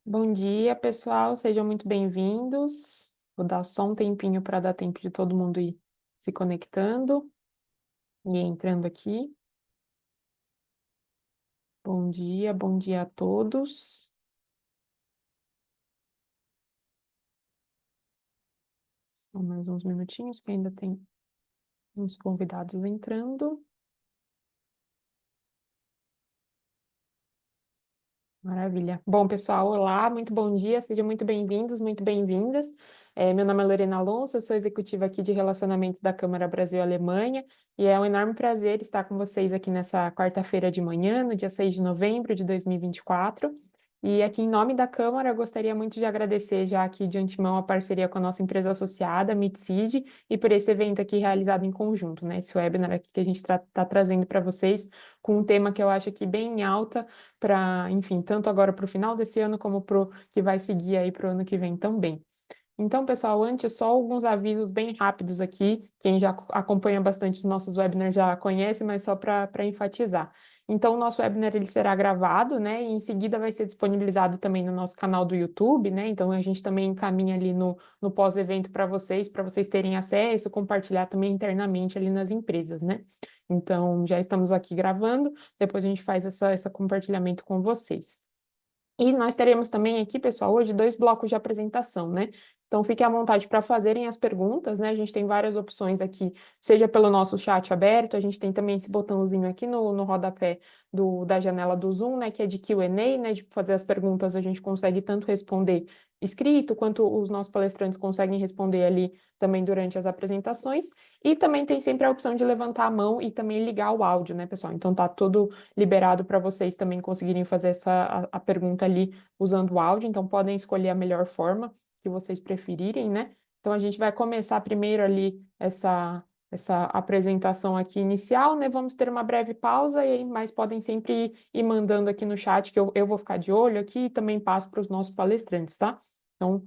Bom dia, pessoal, sejam muito bem-vindos. Vou dar só um tempinho para dar tempo de todo mundo ir se conectando e entrando aqui. Bom dia a todos. Só mais uns minutinhos que ainda tem uns convidados entrando. Maravilha. Bom, pessoal, olá, muito bom dia, sejam muito bem-vindos, muito bem-vindas. Meu nome é Lorena Alonso, eu sou executiva aqui de relacionamentos da Câmara Brasil-Alemanha e é um enorme prazer estar com vocês aqui nessa quarta-feira de manhã, no dia 6 de novembro de 2024. E aqui, em nome da Câmara, eu gostaria muito de agradecer já aqui de antemão a parceria com a nossa empresa associada, a MidSeed, e por esse evento aqui realizado em conjunto, né? Esse webinar aqui que a gente está trazendo para vocês com um tema que eu acho aqui bem em alta para, enfim, tanto agora para o final desse ano como para o que vai seguir aí para o ano que vem também. Então, pessoal, antes, só alguns avisos bem rápidos aqui. Quem já acompanha bastante os nossos webinars já conhece, mas só para enfatizar. Então, o nosso webinar ele será gravado, né? E em seguida vai ser disponibilizado também no nosso canal do YouTube, né? Então, a gente também encaminha ali no pós-evento para vocês terem acesso, compartilhar também internamente ali nas empresas, né? Então, já estamos aqui gravando, depois a gente faz essa compartilhamento com vocês. E nós teremos também aqui, pessoal, hoje dois blocos de apresentação, né? Então, fiquem à vontade para fazerem as perguntas, né? A gente tem várias opções aqui, seja pelo nosso chat aberto, a gente tem também esse botãozinho aqui no rodapé da janela do Zoom, né? Que é de Q&A, né? De fazer as perguntas, a gente consegue tanto responder escrito, quanto os nossos palestrantes conseguem responder ali também durante as apresentações. E também tem sempre a opção de levantar a mão e também ligar o áudio, né, pessoal? Então, tá tudo liberado para vocês também conseguirem fazer a pergunta ali usando o áudio, então podem escolher a melhor forma que vocês preferirem, né? Então a gente vai começar primeiro ali essa apresentação aqui inicial, né? Vamos ter uma breve pausa, e aí, mas podem sempre ir mandando aqui no chat, que eu vou ficar de olho aqui e também passo para os nossos palestrantes, tá? Então,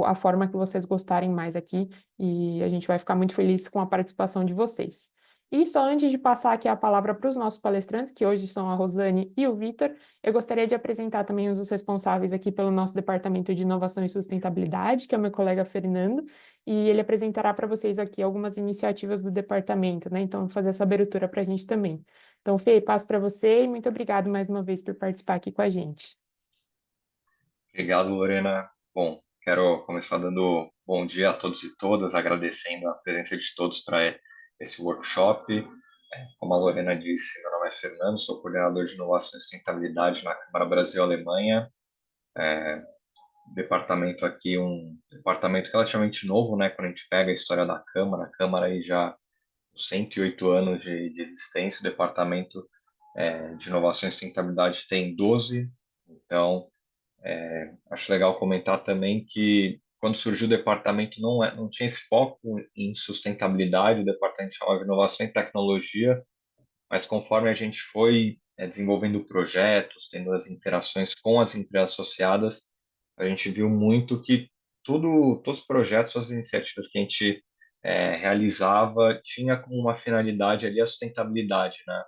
a forma que vocês gostarem mais aqui, e a gente vai ficar muito feliz com a participação de vocês. E só antes de passar aqui a palavra para os nossos palestrantes, que hoje são a Rosane e o Vitor, eu gostaria de apresentar também os responsáveis aqui pelo nosso Departamento de Inovação e Sustentabilidade, que é o meu colega Fernando, e ele apresentará para vocês aqui algumas iniciativas do departamento, né? Então, vou fazer essa abertura para a gente também. Então, Fê, passo para você e muito obrigado mais uma vez por participar aqui com a gente. Obrigado, Lorena. Bom, quero começar dando bom dia a todos e todas, agradecendo a presença de todos para esse workshop. Como a Lorena disse, meu nome é Fernando, sou coordenador de inovação e sustentabilidade na Câmara Brasil-Alemanha. Departamento aqui, um departamento relativamente novo, né? Quando a gente pega a história da Câmara, a Câmara aí já 108 anos de existência, o departamento de inovação e sustentabilidade tem 12. Então, acho legal comentar também que quando surgiu o departamento não tinha esse foco em sustentabilidade, o departamento chamava inovação e tecnologia, mas conforme a gente foi desenvolvendo projetos, tendo as interações com as empresas associadas, a gente viu muito que todos os projetos, as iniciativas que a gente realizava tinha como uma finalidade ali a sustentabilidade, né?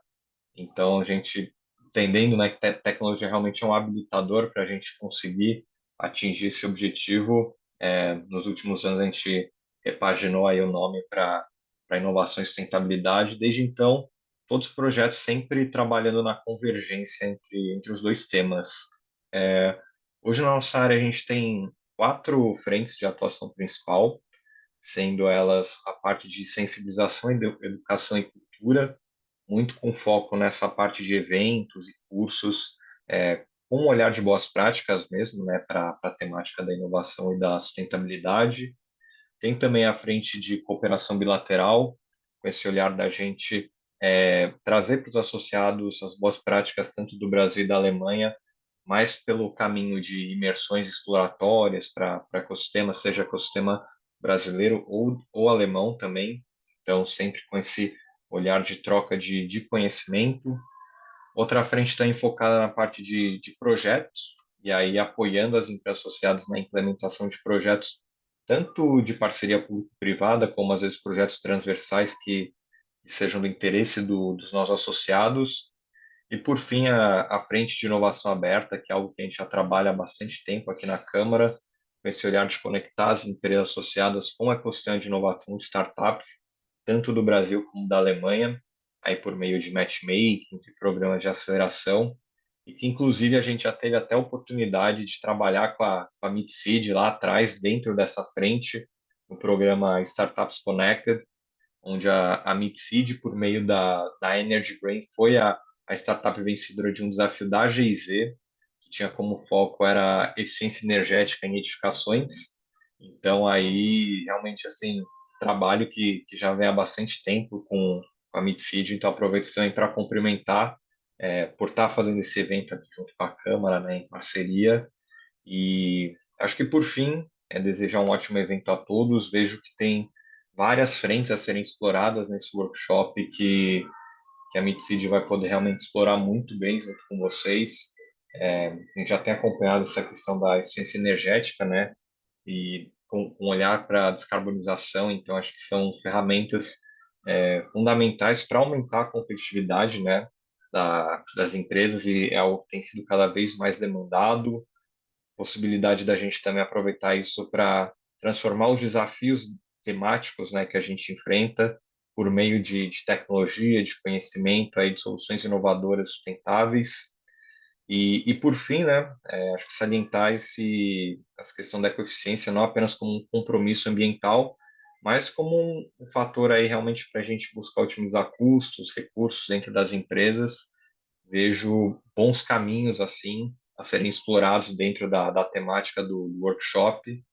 Então, a gente entendendo, né, que tecnologia realmente é um habilitador para a gente conseguir atingir esse objetivo, nos últimos anos a gente repaginou aí o nome para inovação e sustentabilidade. Desde então, todos os projetos sempre trabalhando na convergência entre os dois temas. É, Hoje na nossa área a gente tem 4 frentes de atuação principal, sendo elas a parte de sensibilização, educação e cultura, muito com foco nessa parte de eventos e cursos, com um olhar de boas práticas mesmo, né, para a temática da inovação e da sustentabilidade. Tem também a frente de cooperação bilateral, com esse olhar da gente trazer para os associados as boas práticas tanto do Brasil e da Alemanha, mais pelo caminho de imersões exploratórias para ecossistema, seja ecossistema brasileiro ou alemão também. Então, sempre com esse olhar de troca de conhecimento. Outra frente está enfocada na parte de projetos, e aí apoiando as empresas associadas na implementação de projetos, tanto de parceria público-privada, como às vezes projetos transversais que sejam do interesse dos nossos associados. E, por fim, a frente de inovação aberta, que é algo que a gente já trabalha há bastante tempo aqui na Câmara, com esse olhar de conectar as empresas associadas com o ecossistema de inovação de startups, tanto do Brasil como da Alemanha, aí por meio de matchmakings e programas de aceleração, e que inclusive a gente já teve até a oportunidade de trabalhar com a MidSeed lá atrás, dentro dessa frente, no programa Startups Connected, onde a MidSeed, por meio da Energy Brain, foi a startup vencedora de um desafio da GIZ, que tinha como foco era eficiência energética em edificações. Então, aí, realmente, assim, trabalho que já vem há bastante tempo com a MidSeed, então aproveito também para cumprimentar por estar fazendo esse evento aqui junto com a Câmara, né, em parceria, e acho que, por fim, é desejar um ótimo evento a todos. Vejo que tem várias frentes a serem exploradas nesse workshop que a Mitseed vai poder realmente explorar muito bem junto com vocês. A gente já tem acompanhado essa questão da eficiência energética, né? E com um olhar para a descarbonização, então acho que são ferramentas fundamentais para aumentar a competitividade, né? Das empresas, e é algo que tem sido cada vez mais demandado. Possibilidade da gente também aproveitar isso para transformar os desafios temáticos, né, que a gente enfrenta por meio de tecnologia, de conhecimento, aí, de soluções inovadoras sustentáveis. E por fim, né, acho que salientar essa questão da ecoeficiência não apenas como um compromisso ambiental, mas como um fator aí realmente para a gente buscar otimizar custos, recursos dentro das empresas. Vejo bons caminhos assim a serem explorados dentro da temática do workshop.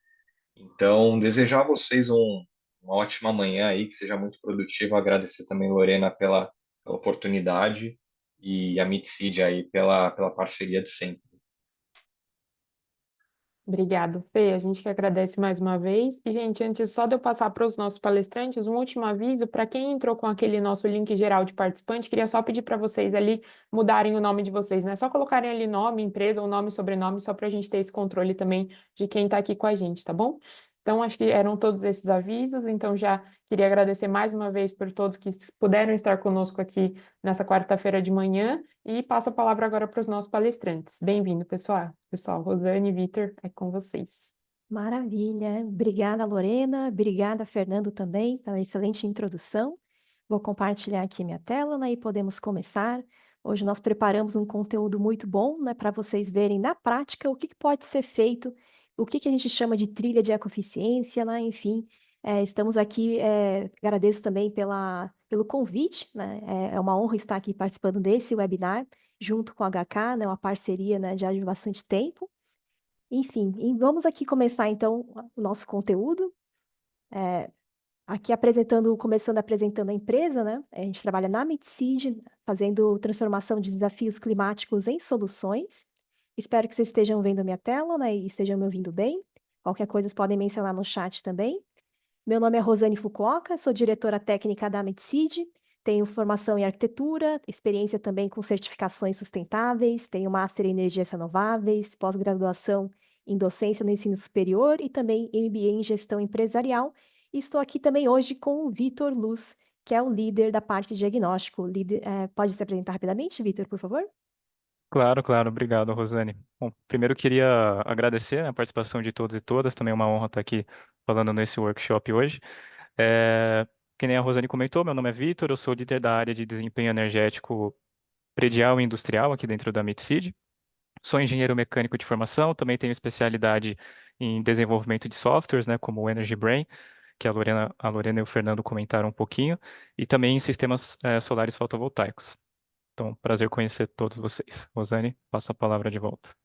Então, desejar a vocês uma ótima manhã aí, que seja muito produtivo. Agradecer também, Lorena, pela oportunidade, e a Mitseed aí pela parceria de sempre. Obrigado, Fê. A gente que agradece mais uma vez. E, gente, antes só de eu passar para os nossos palestrantes, um último aviso para quem entrou com aquele nosso link geral de participante, queria só pedir para vocês ali mudarem o nome de vocês, né? Só colocarem ali nome, empresa, ou nome e sobrenome, só para a gente ter esse controle também de quem está aqui com a gente, tá bom? Então, acho que eram todos esses avisos. Então, já queria agradecer mais uma vez por todos que puderam estar conosco aqui nessa quarta-feira de manhã. E passo a palavra agora para os nossos palestrantes. Bem-vindo, pessoal. Pessoal, Rosane e Vitor, é com vocês. Maravilha. Obrigada, Lorena. Obrigada, Fernando, também, pela excelente introdução. Vou compartilhar aqui minha tela, né, e podemos começar. Hoje nós preparamos um conteúdo muito bom, né, para vocês verem na prática o que pode ser feito, o que a gente chama de trilha de ecoeficiência, né, enfim. Estamos aqui, agradeço também pelo convite, né, é uma honra estar aqui participando desse webinar, junto com a HK, né, uma parceria, né, já de bastante tempo. Enfim, e vamos aqui começar então o nosso conteúdo. Aqui começando apresentando a empresa, né? A gente trabalha na Mitseed, fazendo transformação de desafios climáticos em soluções. Espero que vocês estejam vendo a minha tela, né? E estejam me ouvindo bem. Qualquer coisa, vocês podem mencionar no chat também. Meu nome é Rosane Fukuoka, sou diretora técnica da Mitseed. Tenho formação em arquitetura, experiência também com certificações sustentáveis, tenho Master em Energias Renováveis, pós-graduação em docência no ensino superior e também MBA em gestão empresarial. E estou aqui também hoje com o Vitor Luz, que é o líder da parte de diagnóstico. Pode se apresentar rapidamente, Vitor, por favor? Claro, claro. Obrigado, Rosane. Bom, primeiro queria agradecer a participação de todos e todas. Também é uma honra estar aqui falando nesse workshop hoje. Que nem a Rosane comentou, meu nome é Vitor, eu sou líder da área de desempenho energético predial e industrial aqui dentro da Mitseed. Sou engenheiro mecânico de formação, também tenho especialidade em desenvolvimento de softwares, né, como o Energy Brain, que a Lorena e o Fernando comentaram um pouquinho, e também em sistemas solares fotovoltaicos. Então, prazer conhecer todos vocês. Rosane, passo a palavra de volta.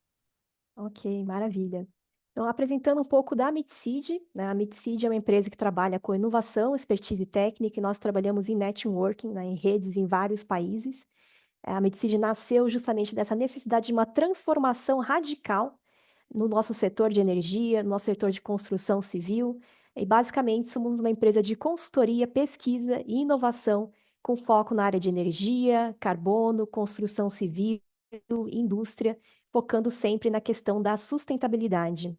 Ok, maravilha. Então, apresentando um pouco da Mitseed, né? A Mitseed é uma empresa que trabalha com inovação, expertise técnica, e nós trabalhamos em networking, né, em redes em vários países. A Mitseed nasceu justamente dessa necessidade de uma transformação radical no nosso setor de energia, no nosso setor de construção civil. E, basicamente, somos uma empresa de consultoria, pesquisa e inovação com foco na área de energia, carbono, construção civil, indústria, focando sempre na questão da sustentabilidade.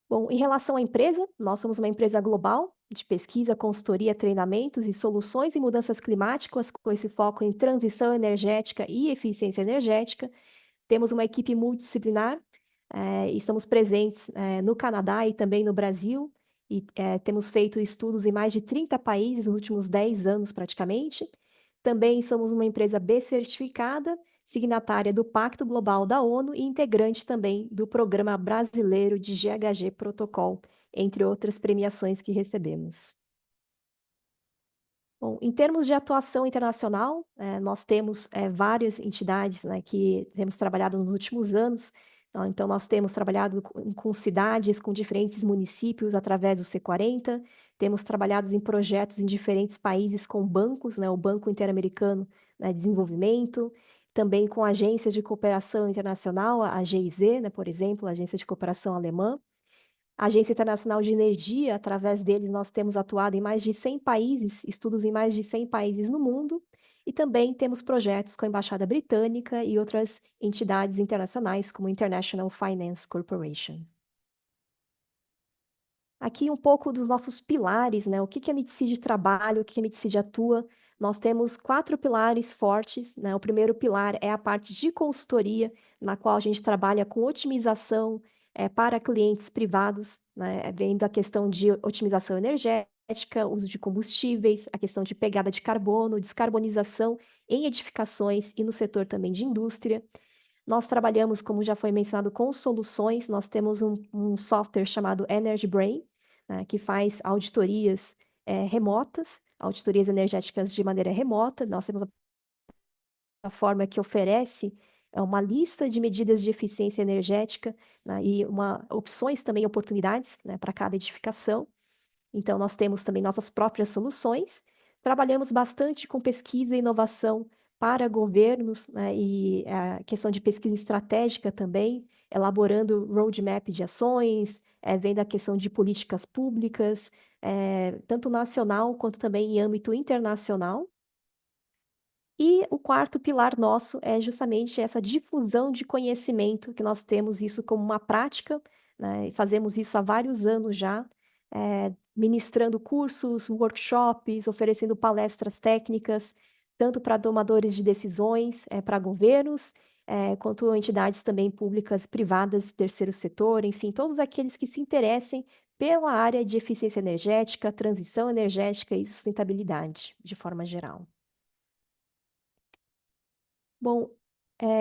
Bom, em relação à empresa, nós somos uma empresa global, de pesquisa, consultoria, treinamentos e soluções em mudanças climáticas, com esse foco em transição energética e eficiência energética. Temos uma equipe multidisciplinar, estamos presentes no Canadá e também no Brasil, e temos feito estudos em mais de 30 países nos últimos 10 anos, praticamente. Também somos uma empresa B certificada, signatária do Pacto Global da ONU e integrante também do Programa Brasileiro de GHG Protocol, entre outras premiações que recebemos. Bom, em termos de atuação internacional, nós temos várias entidades, né, que temos trabalhado nos últimos anos. Então, nós temos trabalhado com cidades, com diferentes municípios através do C40, temos trabalhado em projetos em diferentes países com bancos, né, o Banco Interamericano, né, de Desenvolvimento, também com agências de cooperação internacional, a GIZ, né, por exemplo, a Agência de Cooperação Alemã. A Agência Internacional de Energia, através deles, nós temos atuado em mais de 100 países, estudos em mais de 100 países no mundo, e também temos projetos com a Embaixada Britânica e outras entidades internacionais, como o International Finance Corporation. Aqui um pouco dos nossos pilares, né? O que a Midseed trabalha, o que a Midseed atua. Nós temos 4 pilares fortes, né? O primeiro pilar é a parte de consultoria, na qual a gente trabalha com otimização para clientes privados, né? Vem da questão de otimização energética, uso de combustíveis, a questão de pegada de carbono, descarbonização em edificações e no setor também de indústria. Nós trabalhamos, como já foi mencionado, com soluções. Nós temos um software chamado Energy Brain, né, que faz auditorias remotas, auditorias energéticas de maneira remota. Nós temos a plataforma que oferece uma lista de medidas de eficiência energética, né, e opções também, oportunidades, né, para cada edificação. Então, nós temos também nossas próprias soluções. Trabalhamos bastante com pesquisa e inovação para governos, né, e a questão de pesquisa estratégica também, elaborando roadmap de ações, vendo a questão de políticas públicas, tanto nacional quanto também em âmbito internacional. E o quarto pilar nosso é justamente essa difusão de conhecimento, que nós temos isso como uma prática, né, e fazemos isso há vários anos já, ministrando cursos, workshops, oferecendo palestras técnicas, tanto para tomadores de decisões, para governos, quanto entidades também públicas, privadas, terceiro setor, enfim, todos aqueles que se interessem pela área de eficiência energética, transição energética e sustentabilidade, de forma geral. Bom,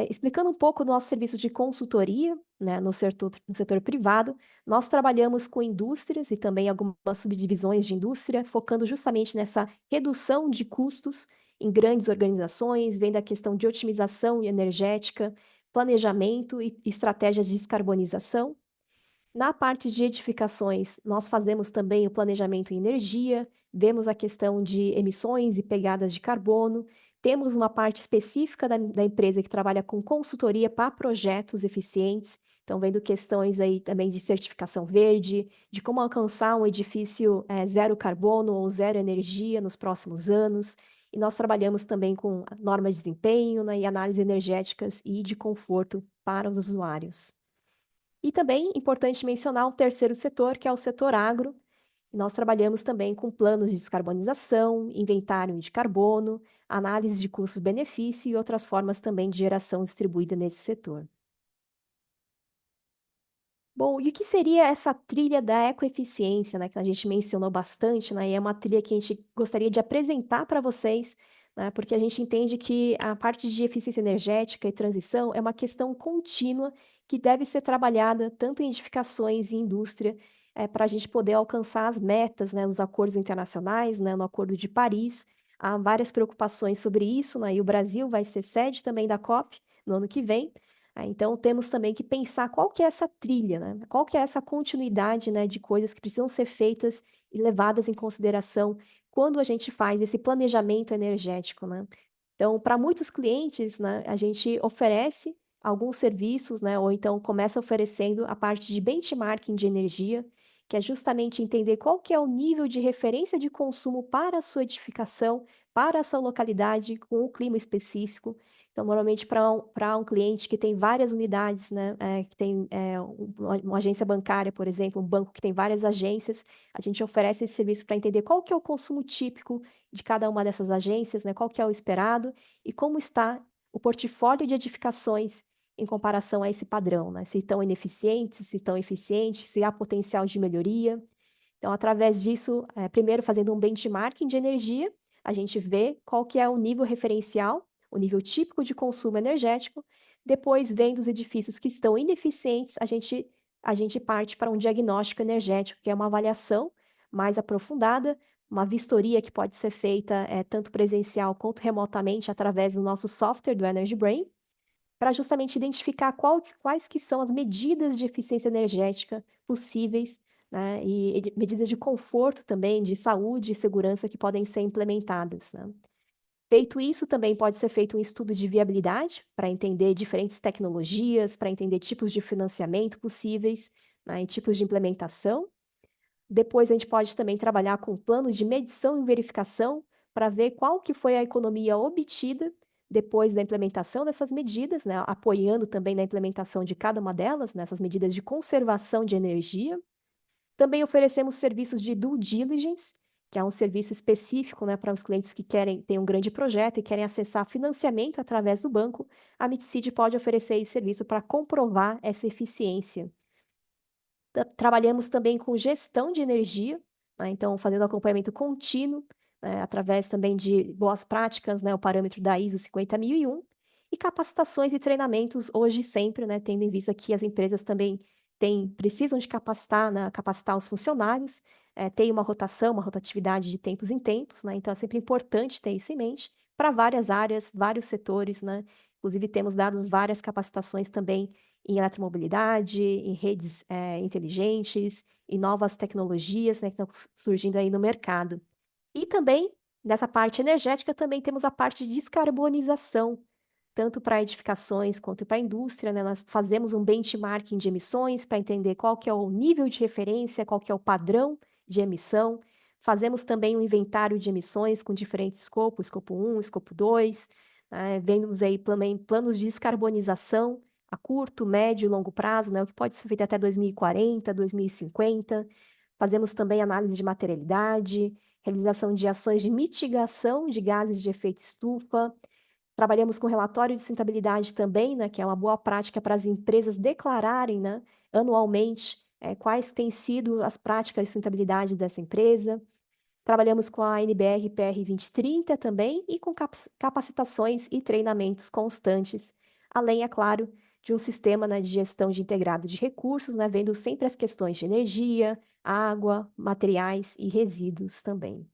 explicando um pouco do nosso serviço de consultoria, né, no setor privado, nós trabalhamos com indústrias e também algumas subdivisões de indústria, focando justamente nessa redução de custos em grandes organizações, vendo a questão de otimização energética, planejamento e estratégia de descarbonização. Na parte de edificações, nós fazemos também o planejamento em energia, vemos a questão de emissões e pegadas de carbono, temos uma parte específica da empresa que trabalha com consultoria para projetos eficientes, então vendo questões aí também de certificação verde, de como alcançar um edifício zero carbono ou zero energia nos próximos anos, e nós trabalhamos também com normas de desempenho, né, e análises energéticas e de conforto para os usuários. E também importante mencionar o terceiro setor, que é o setor agro. Nós trabalhamos também com planos de descarbonização, inventário de carbono, análise de custos-benefício e outras formas também de geração distribuída nesse setor. Bom, e o que seria essa trilha da ecoeficiência, né, que a gente mencionou bastante, né, e é uma trilha que a gente gostaria de apresentar para vocês, né, porque a gente entende que a parte de eficiência energética e transição é uma questão contínua que deve ser trabalhada tanto em edificações e indústria, para a gente poder alcançar as metas, né, dos acordos internacionais, né, no Acordo de Paris. Há várias preocupações sobre isso, né, e o Brasil vai ser sede também da COP no ano que vem. Então, temos também que pensar qual que é essa trilha, né? Qual que é essa continuidade, né, de coisas que precisam ser feitas e levadas em consideração quando a gente faz esse planejamento energético, né? Então, para muitos clientes, né, a gente oferece alguns serviços, né, ou então começa oferecendo a parte de benchmarking de energia, que é justamente entender qual que é o nível de referência de consumo para a sua edificação, para a sua localidade, com o clima específico. Então, normalmente, para um cliente que tem várias unidades, né, que tem uma agência bancária, por exemplo, um banco que tem várias agências, a gente oferece esse serviço para entender qual que é o consumo típico de cada uma dessas agências, né, qual que é o esperado e como está o portfólio de edificações em comparação a esse padrão, né? Se estão ineficientes, se estão eficientes, se há potencial de melhoria. Então, através disso, primeiro fazendo um benchmarking de energia, a gente vê qual que é o nível referencial, o nível típico de consumo energético. Depois, vendo os edifícios que estão ineficientes, a gente parte para um diagnóstico energético, que é uma avaliação mais aprofundada, uma vistoria que pode ser feita tanto presencial quanto remotamente através do nosso software do Energy Brain, para justamente identificar quais que são as medidas de eficiência energética possíveis, né, e medidas de conforto também, de saúde e segurança que podem ser implementadas, né. Feito isso, também pode ser feito um estudo de viabilidade para entender diferentes tecnologias, para entender tipos de financiamento possíveis, né, e tipos de implementação. Depois a gente pode também trabalhar com plano de medição e verificação para ver qual que foi a economia obtida depois da implementação dessas medidas, né, apoiando também na implementação de cada uma delas, nessas medidas de conservação de energia. Também oferecemos serviços de due diligence, que é um serviço específico, né, para os clientes que têm um grande projeto e querem acessar financiamento através do banco. A Mitsid pode oferecer esse serviço para comprovar essa eficiência. Trabalhamos também com gestão de energia, né, então fazendo acompanhamento contínuo, através também de boas práticas, né, o parâmetro da ISO 50001, e capacitações e treinamentos hoje e sempre, né, tendo em vista que as empresas também precisam de capacitar, né, capacitar os funcionários, tem uma rotação, uma rotatividade de tempos em tempos, né, então é sempre importante ter isso em mente para várias áreas, vários setores, né, inclusive temos dado várias capacitações também em eletromobilidade, em redes inteligentes, em novas tecnologias, né, que estão surgindo aí no mercado. E também, nessa parte energética, também temos a parte de descarbonização, tanto para edificações quanto para a indústria, né? Nós fazemos um benchmarking de emissões para entender qual que é o nível de referência, qual que é o padrão de emissão. Fazemos também um inventário de emissões com diferentes escopos, escopo 1, escopo 2, né? Vemos aí também planos de descarbonização a curto, médio e longo prazo, né? O que pode ser feito até 2040, 2050. Fazemos também análise de materialidade, realização de ações de mitigação de gases de efeito estufa. Trabalhamos com relatório de sustentabilidade também, né, que é uma boa prática para as empresas declararem, né, anualmente quais têm sido as práticas de sustentabilidade dessa empresa. Trabalhamos com a NBR PR 2030 também e com capacitações e treinamentos constantes, além, é claro, de um sistema, né, de gestão de integrado de recursos, né, vendo sempre as questões de energia, água, materiais e resíduos também.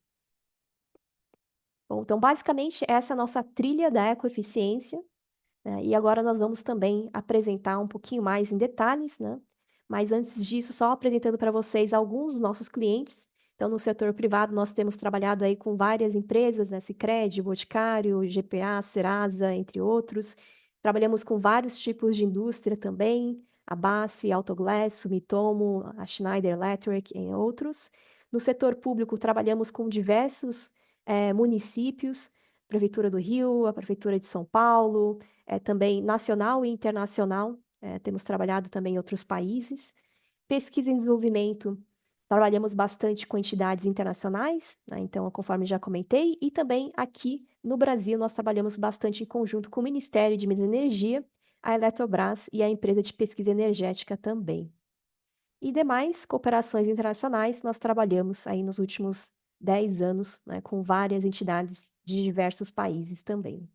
Bom, então, basicamente, essa é a nossa trilha da ecoeficiência, né? E agora nós vamos também apresentar um pouquinho mais em detalhes, né? Mas antes disso, só apresentando para vocês alguns dos nossos clientes. Então, no setor privado, nós temos trabalhado aí com várias empresas, né? Sicredi, Boticário, GPA, Serasa, entre outros. Trabalhamos com vários tipos de indústria também, a BASF, Autoglass, Sumitomo, a Schneider Electric, e outros. No setor público, trabalhamos com diversos municípios, Prefeitura do Rio, a Prefeitura de São Paulo, também nacional e internacional, temos trabalhado também em outros países. Pesquisa e desenvolvimento, trabalhamos bastante com entidades internacionais, né, então, conforme já comentei, e também aqui no Brasil nós trabalhamos bastante em conjunto com o Ministério de Minas e Energia, a Eletrobras e a empresa de pesquisa energética também. E demais cooperações internacionais, nós trabalhamos aí nos últimos 10 anos, né, com várias entidades de diversos países também.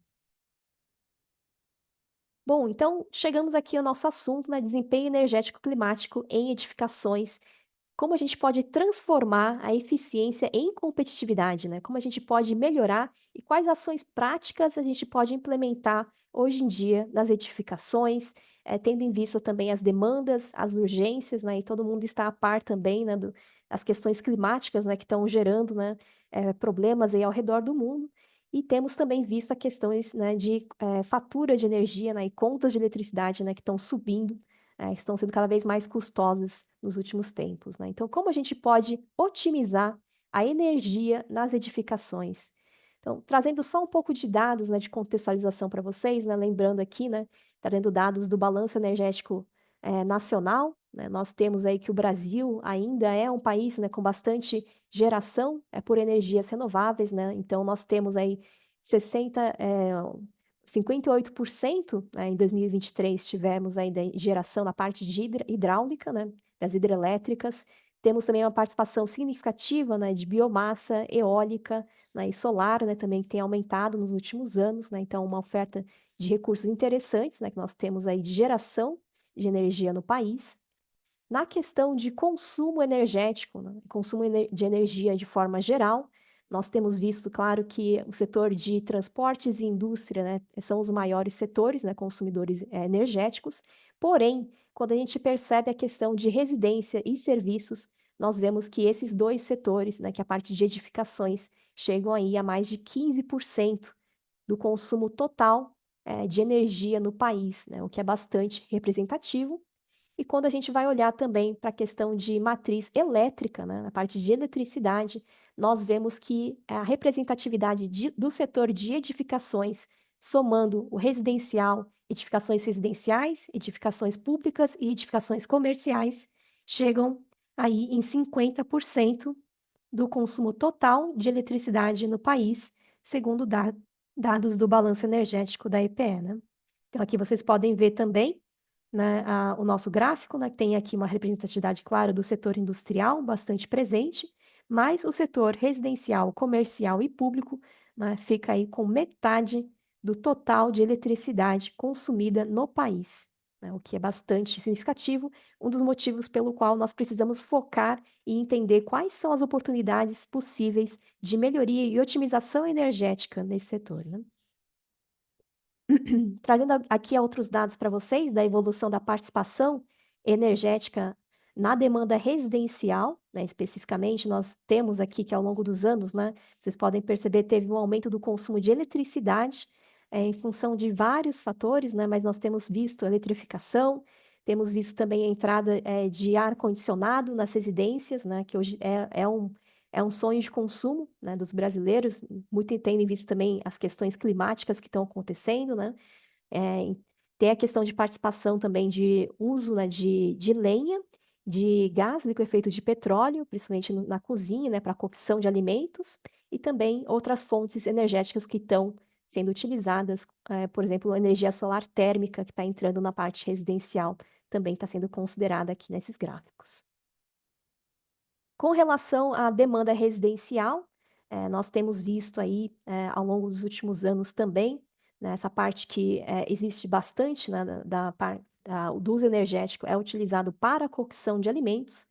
Bom, então chegamos aqui ao nosso assunto, né, desempenho energético climático em edificações. Como a gente pode transformar a eficiência em competitividade, né? Como a gente pode melhorar e quais ações práticas a gente pode implementar hoje em dia nas edificações, tendo em vista também as demandas, as urgências, né? E todo mundo está a par também, né, das questões climáticas, né, que estão gerando, né, problemas aí ao redor do mundo. E temos também visto as questões, né, de fatura de energia, né, e contas de eletricidade, né, que estão subindo, estão sendo cada vez mais custosas nos últimos tempos, né? Então, como a gente pode otimizar a energia nas edificações? Então, trazendo só um pouco de dados, né, de contextualização para vocês, né, lembrando aqui, né, trazendo dados do balanço energético nacional, né, nós temos aí que o Brasil ainda é um país, né, com bastante geração por energias renováveis, né, então nós temos aí 58%, né, em 2023 tivemos aí de geração na parte de hidráulica, né, das hidrelétricas, temos também uma participação significativa, né, de biomassa eólica, né, e solar, né, também que tem aumentado nos últimos anos, né, então uma oferta de recursos interessantes, né, que nós temos aí de geração de energia no país. Na questão de consumo energético, né, consumo de energia de forma geral, nós temos visto, claro, que o setor de transportes e indústria, né, são os maiores setores, né, consumidores energéticos, porém, quando a gente percebe a questão de residência e serviços, nós vemos que esses dois setores, né, que a parte de edificações, chegam aí a mais de 15% do consumo total de energia no país, né, o que é bastante representativo. E quando a gente vai olhar também para a questão de matriz elétrica, né, na parte de eletricidade, nós vemos que a representatividade do setor de edificações, somando o residencial, edificações residenciais, edificações públicas e edificações comerciais, chegam aí em 50% do consumo total de eletricidade no país, segundo dados do balanço energético da EPE, né? Então, aqui vocês podem ver também, né, o nosso gráfico, né, que tem aqui uma representatividade clara do setor industrial, bastante presente, mas o setor residencial, comercial e público, né, fica aí com metade do total de eletricidade consumida no país, né, o que é bastante significativo, um dos motivos pelo qual nós precisamos focar e entender quais são as oportunidades possíveis de melhoria e otimização energética nesse setor, né? Trazendo aqui outros dados para vocês da evolução da participação energética na demanda residencial, né, especificamente, nós temos aqui que ao longo dos anos, né, vocês podem perceber, teve um aumento do consumo de eletricidade em função de vários fatores, né, mas nós temos visto a eletrificação, temos visto também a entrada de ar-condicionado nas residências, né, que hoje é um sonho de consumo, né, dos brasileiros, muito tendo visto também as questões climáticas que estão acontecendo, né, tem a questão de participação também de uso, né, de lenha, de gás liquefeito de petróleo, principalmente na cozinha, né, para cocção de alimentos, e também outras fontes energéticas que estão sendo utilizadas, por exemplo, a energia solar térmica que está entrando na parte residencial, também está sendo considerada aqui nesses gráficos. Com relação à demanda residencial, nós temos visto aí, ao longo dos últimos anos também, né, essa parte que existe bastante, né, do uso energético é utilizado para a cocção de alimentos,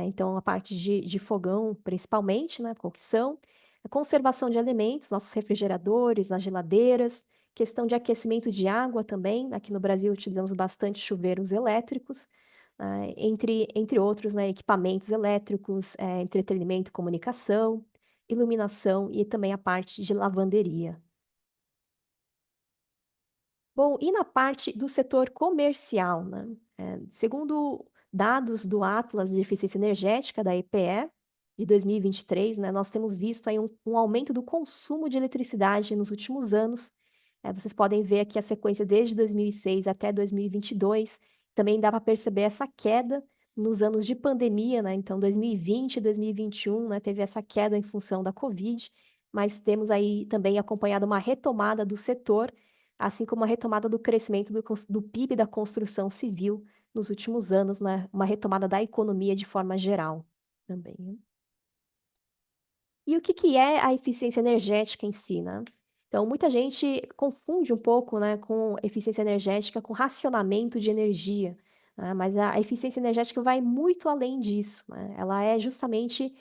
então a parte de fogão, principalmente, né, cocção, a conservação de alimentos, nossos refrigeradores, nas geladeiras, questão de aquecimento de água também, aqui no Brasil utilizamos bastante chuveiros elétricos, entre outros, né, equipamentos elétricos, entretenimento e comunicação, iluminação e também a parte de lavanderia. Bom, e na parte do setor comercial, né? Segundo dados do Atlas de Eficiência Energética, da EPE, de 2023, né, nós temos visto aí um aumento do consumo de eletricidade nos últimos anos. Vocês podem ver aqui a sequência desde 2006 até 2022. Também dá para perceber essa queda nos anos de pandemia, né? Então, 2020 e 2021, né, teve essa queda em função da Covid, mas temos aí também acompanhado uma retomada do setor, assim como a retomada do crescimento do PIB da construção civil nos últimos anos, né? Uma retomada da economia de forma geral também, né? E o que é a eficiência energética em si, né? Então, muita gente confunde um pouco, né, com eficiência energética com racionamento de energia, né? Mas a eficiência energética vai muito além disso, né? Ela é justamente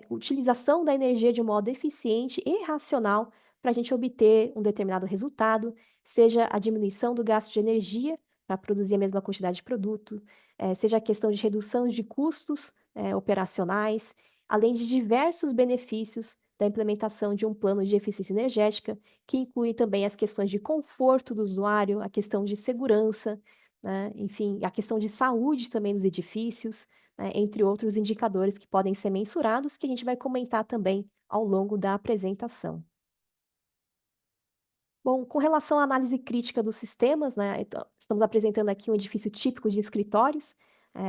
utilização da energia de um modo eficiente e racional para a gente obter um determinado resultado, seja a diminuição do gasto de energia para produzir a mesma quantidade de produto, seja a questão de redução de custos operacionais, além de diversos benefícios da implementação de um plano de eficiência energética, que inclui também as questões de conforto do usuário, a questão de segurança, né? Enfim, a questão de saúde também dos edifícios, né? Entre outros indicadores que podem ser mensurados, que a gente vai comentar também ao longo da apresentação. Bom, com relação à análise crítica dos sistemas, né, então, estamos apresentando aqui um edifício típico de escritórios,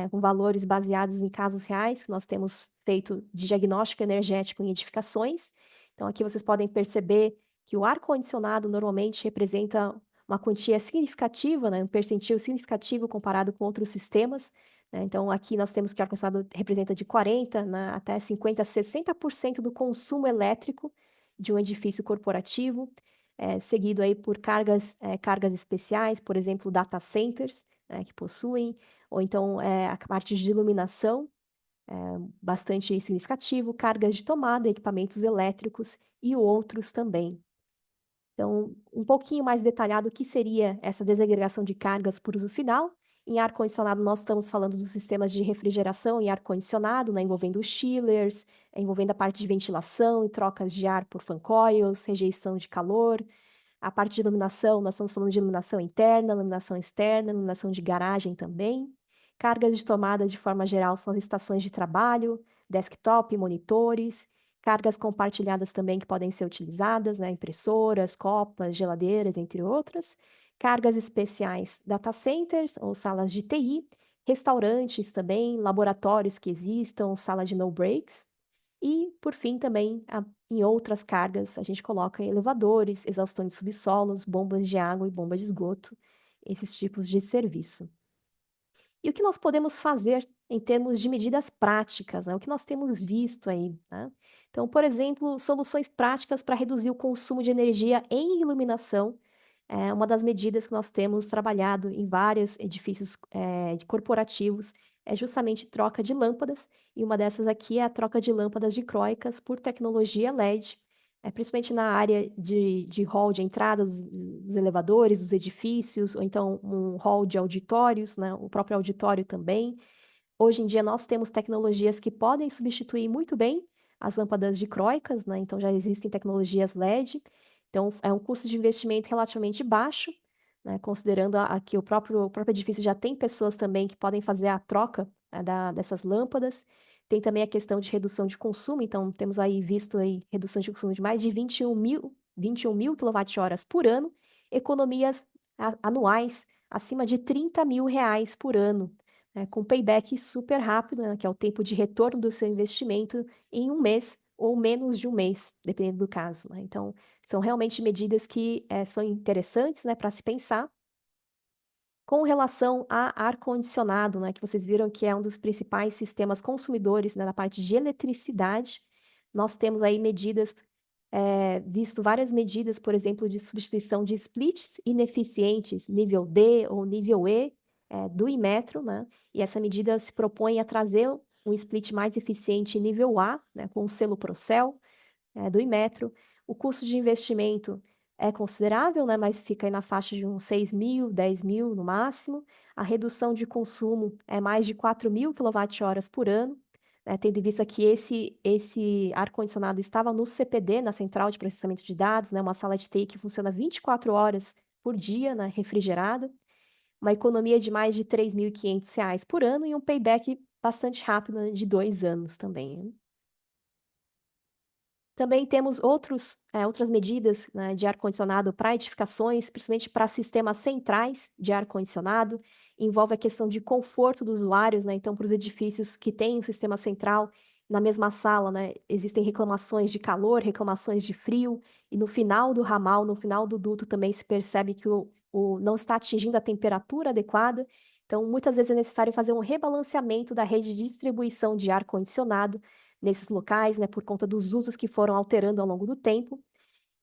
com valores baseados em casos reais, que nós temos feito de diagnóstico energético em edificações. Então, aqui vocês podem perceber que o ar-condicionado normalmente representa uma quantia significativa, né, um percentil significativo comparado com outros sistemas, né. Então, aqui nós temos que o ar-condicionado representa de 40%, né, até 50%, 60% do consumo elétrico de um edifício corporativo, seguido aí por cargas especiais, por exemplo, data centers, né, que possuem, ou então a parte de iluminação, bastante significativo, cargas de tomada, equipamentos elétricos e outros também. Então, um pouquinho mais detalhado o que seria essa desagregação de cargas por uso final. Em ar-condicionado, nós estamos falando dos sistemas de refrigeração e ar-condicionado, né, envolvendo os chillers, envolvendo a parte de ventilação e trocas de ar por fan coils, rejeição de calor. A parte de iluminação, nós estamos falando de iluminação interna, iluminação externa, iluminação de garagem também. Cargas de tomada, de forma geral, são as estações de trabalho, desktop, monitores. Cargas compartilhadas também que podem ser utilizadas, né? Impressoras, copas, geladeiras, entre outras. Cargas especiais, data centers ou salas de TI. Restaurantes também, laboratórios que existam, sala de no breaks. E, por fim, também, em outras cargas, a gente coloca elevadores, exaustão de subsolos, bombas de água e bomba de esgoto, esses tipos de serviço. E o que nós podemos fazer em termos de medidas práticas, né? O que nós temos visto aí, né? Então, por exemplo, soluções práticas para reduzir o consumo de energia em iluminação. É uma das medidas que nós temos trabalhado em vários edifícios corporativos é justamente troca de lâmpadas, e uma dessas aqui é a troca de lâmpadas dicróicas por tecnologia LED, principalmente na área de hall de entrada dos elevadores, dos edifícios, ou então um hall de auditórios, né, o próprio auditório também. Hoje em dia nós temos tecnologias que podem substituir muito bem as lâmpadas dicróicas, né, então já existem tecnologias LED, então é um custo de investimento relativamente baixo, né, considerando que o próprio edifício já tem pessoas também que podem fazer a troca, né, dessas lâmpadas. Tem também a questão de redução de consumo, então temos aí visto aí redução de consumo de mais de 21.000 kWh por ano, economias anuais acima de R$ 30.000 por ano, né, com payback super rápido, né, que é o tempo de retorno do seu investimento em um mês ou menos de um mês, dependendo do caso, né? Então, são realmente medidas que são interessantes, né, para se pensar. Com relação a ar-condicionado, né, que vocês viram que é um dos principais sistemas consumidores, né, na parte de eletricidade, nós temos aí visto várias medidas, por exemplo, de substituição de splits ineficientes, nível D ou nível E, do Inmetro, né? E essa medida se propõe a trazer um split mais eficiente nível A, né, com o selo Procel, do Inmetro. O custo de investimento é considerável, né, mas fica aí na faixa de uns 6.000, 10.000 no máximo. A redução de consumo é mais de 4.000 kWh por ano, né, tendo em vista que esse ar-condicionado estava no CPD, na Central de Processamento de Dados, né, uma sala de TI que funciona 24 horas por dia, né, refrigerada. Uma economia de mais de R$ 3.500 por ano e um payback bastante rápido, né, de 2 anos também, né? Também temos outras medidas, né, de ar-condicionado para edificações, principalmente para sistemas centrais de ar-condicionado. Envolve a questão de conforto dos usuários, né? Então, para os edifícios que têm um sistema central na mesma sala, né, existem reclamações de calor, reclamações de frio, e no final do ramal, no final do duto, também se percebe que o não está atingindo a temperatura adequada. Então, muitas vezes é necessário fazer um rebalanceamento da rede de distribuição de ar-condicionado nesses locais, né, por conta dos usos que foram alterando ao longo do tempo.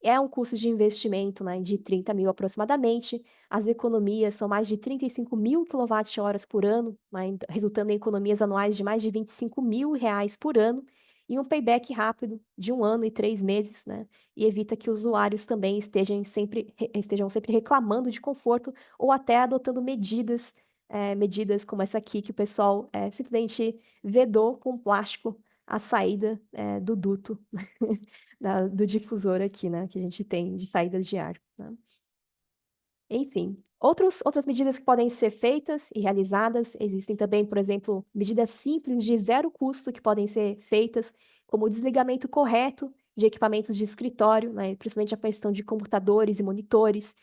É um custo de investimento, né, de 30.000 aproximadamente. As economias são mais de 35.000 kWh por ano, né, resultando em economias anuais de mais de R$ 25.000 por ano e um payback rápido de 1 ano e 3 meses, né, e evita que usuários também estejam sempre reclamando de conforto ou até adotando medidas como essa aqui, que o pessoal simplesmente vedou com plástico a saída do duto do difusor aqui, né, que a gente tem de saída de ar, né? Enfim, outras medidas que podem ser feitas e realizadas, existem também, por exemplo, medidas simples de zero custo que podem ser feitas, como o desligamento correto de equipamentos de escritório, né, principalmente a questão de computadores e monitores,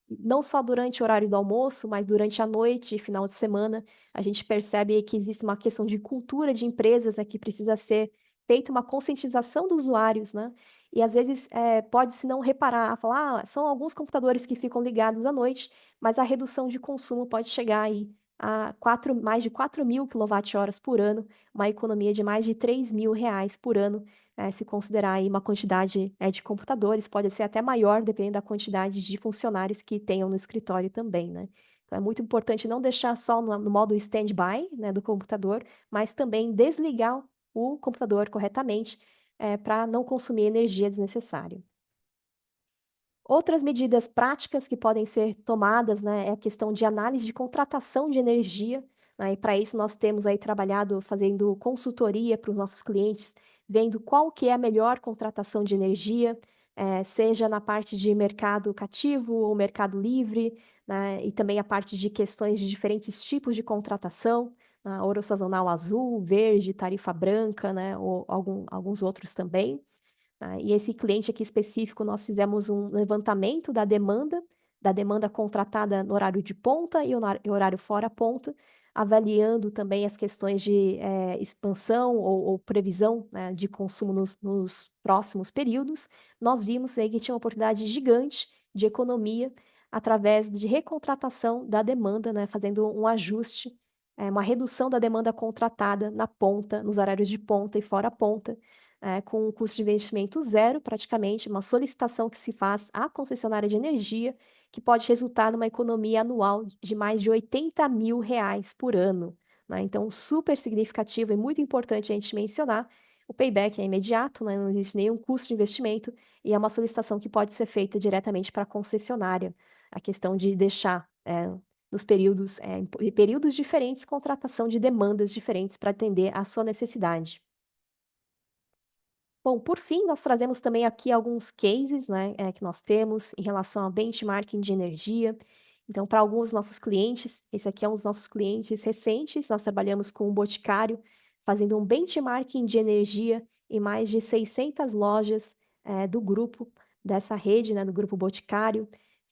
não só durante o horário do almoço, mas durante a noite e final de semana. A gente percebe que existe uma questão de cultura de empresas, né, que precisa ser feita uma conscientização dos usuários, né? E às vezes pode-se não reparar, falar, são alguns computadores que ficam ligados à noite, mas a redução de consumo pode chegar aí a mais de 4.000 kWh por ano, uma economia de mais de R$ 3.000 por ano, se considerar aí uma quantidade de computadores, pode ser até maior, dependendo da quantidade de funcionários que tenham no escritório também, né? Então, é muito importante não deixar só no modo standby, né, do computador, mas também desligar o computador corretamente, para não consumir energia desnecessária. Outras medidas práticas que podem ser tomadas, né, é a questão de análise de contratação de energia, né, e para isso nós temos aí trabalhado fazendo consultoria para os nossos clientes, vendo qual que é a melhor contratação de energia, seja na parte de mercado cativo ou mercado livre, né, e também a parte de questões de diferentes tipos de contratação, ouro sazonal azul, verde, tarifa branca, né, ou alguns outros também. Tá? E esse cliente aqui específico, nós fizemos um levantamento da demanda contratada no horário de ponta e horário fora ponta, avaliando também as questões de expansão ou previsão, né, de consumo nos próximos períodos. Nós vimos aí que tinha uma oportunidade gigante de economia através de recontratação da demanda, né, fazendo um ajuste, uma redução da demanda contratada na ponta, nos horários de ponta e fora ponta, com um custo de investimento zero, praticamente, uma solicitação que se faz à concessionária de energia, que pode resultar numa economia anual de mais de R$ 80.000 por ano, né? Então, super significativo e muito importante a gente mencionar. O payback é imediato, né? Não existe nenhum custo de investimento e é uma solicitação que pode ser feita diretamente para a concessionária. A questão de deixar nos em períodos diferentes, contratação de demandas diferentes para atender à sua necessidade. Bom, por fim, nós trazemos também aqui alguns cases, né, que nós temos em relação a benchmarking de energia. Então, para alguns nossos clientes, esse aqui é um dos nossos clientes recentes, nós trabalhamos com o Boticário, fazendo um benchmarking de energia em mais de 600 lojas do grupo, dessa rede, né, do grupo Boticário,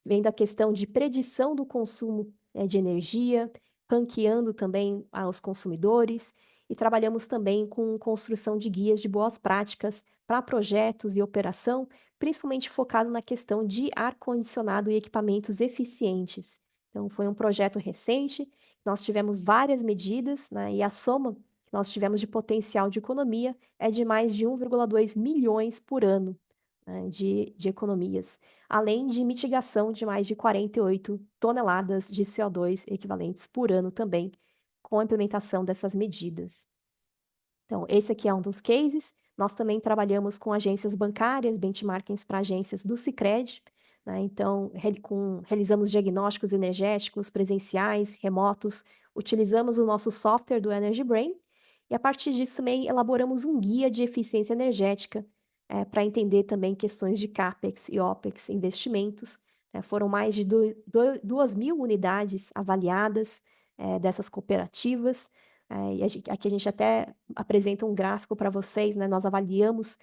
vendo a questão de predição do consumo de energia, ranqueando também aos consumidores, e trabalhamos também com construção de guias de boas práticas para projetos e operação, principalmente focado na questão de ar-condicionado e equipamentos eficientes. Então, foi um projeto recente, nós tivemos várias medidas, né, e a soma que nós tivemos de potencial de economia é de mais de 1,2 milhões por ano, né, de economias, além de mitigação de mais de 48 toneladas de CO2 equivalentes por ano também, com a implementação dessas medidas. Então, esse aqui é um dos cases. Nós também trabalhamos com agências bancárias, benchmarkings para agências do Sicredi, né? Então, realizamos diagnósticos energéticos presenciais, remotos, utilizamos o nosso software do Energy Brain e, a partir disso, também elaboramos um guia de eficiência energética para entender também questões de CAPEX e OPEX, investimentos. Foram mais de 2.000 unidades avaliadas dessas cooperativas. Aqui a gente até apresenta um gráfico para vocês, né? Nós avaliamos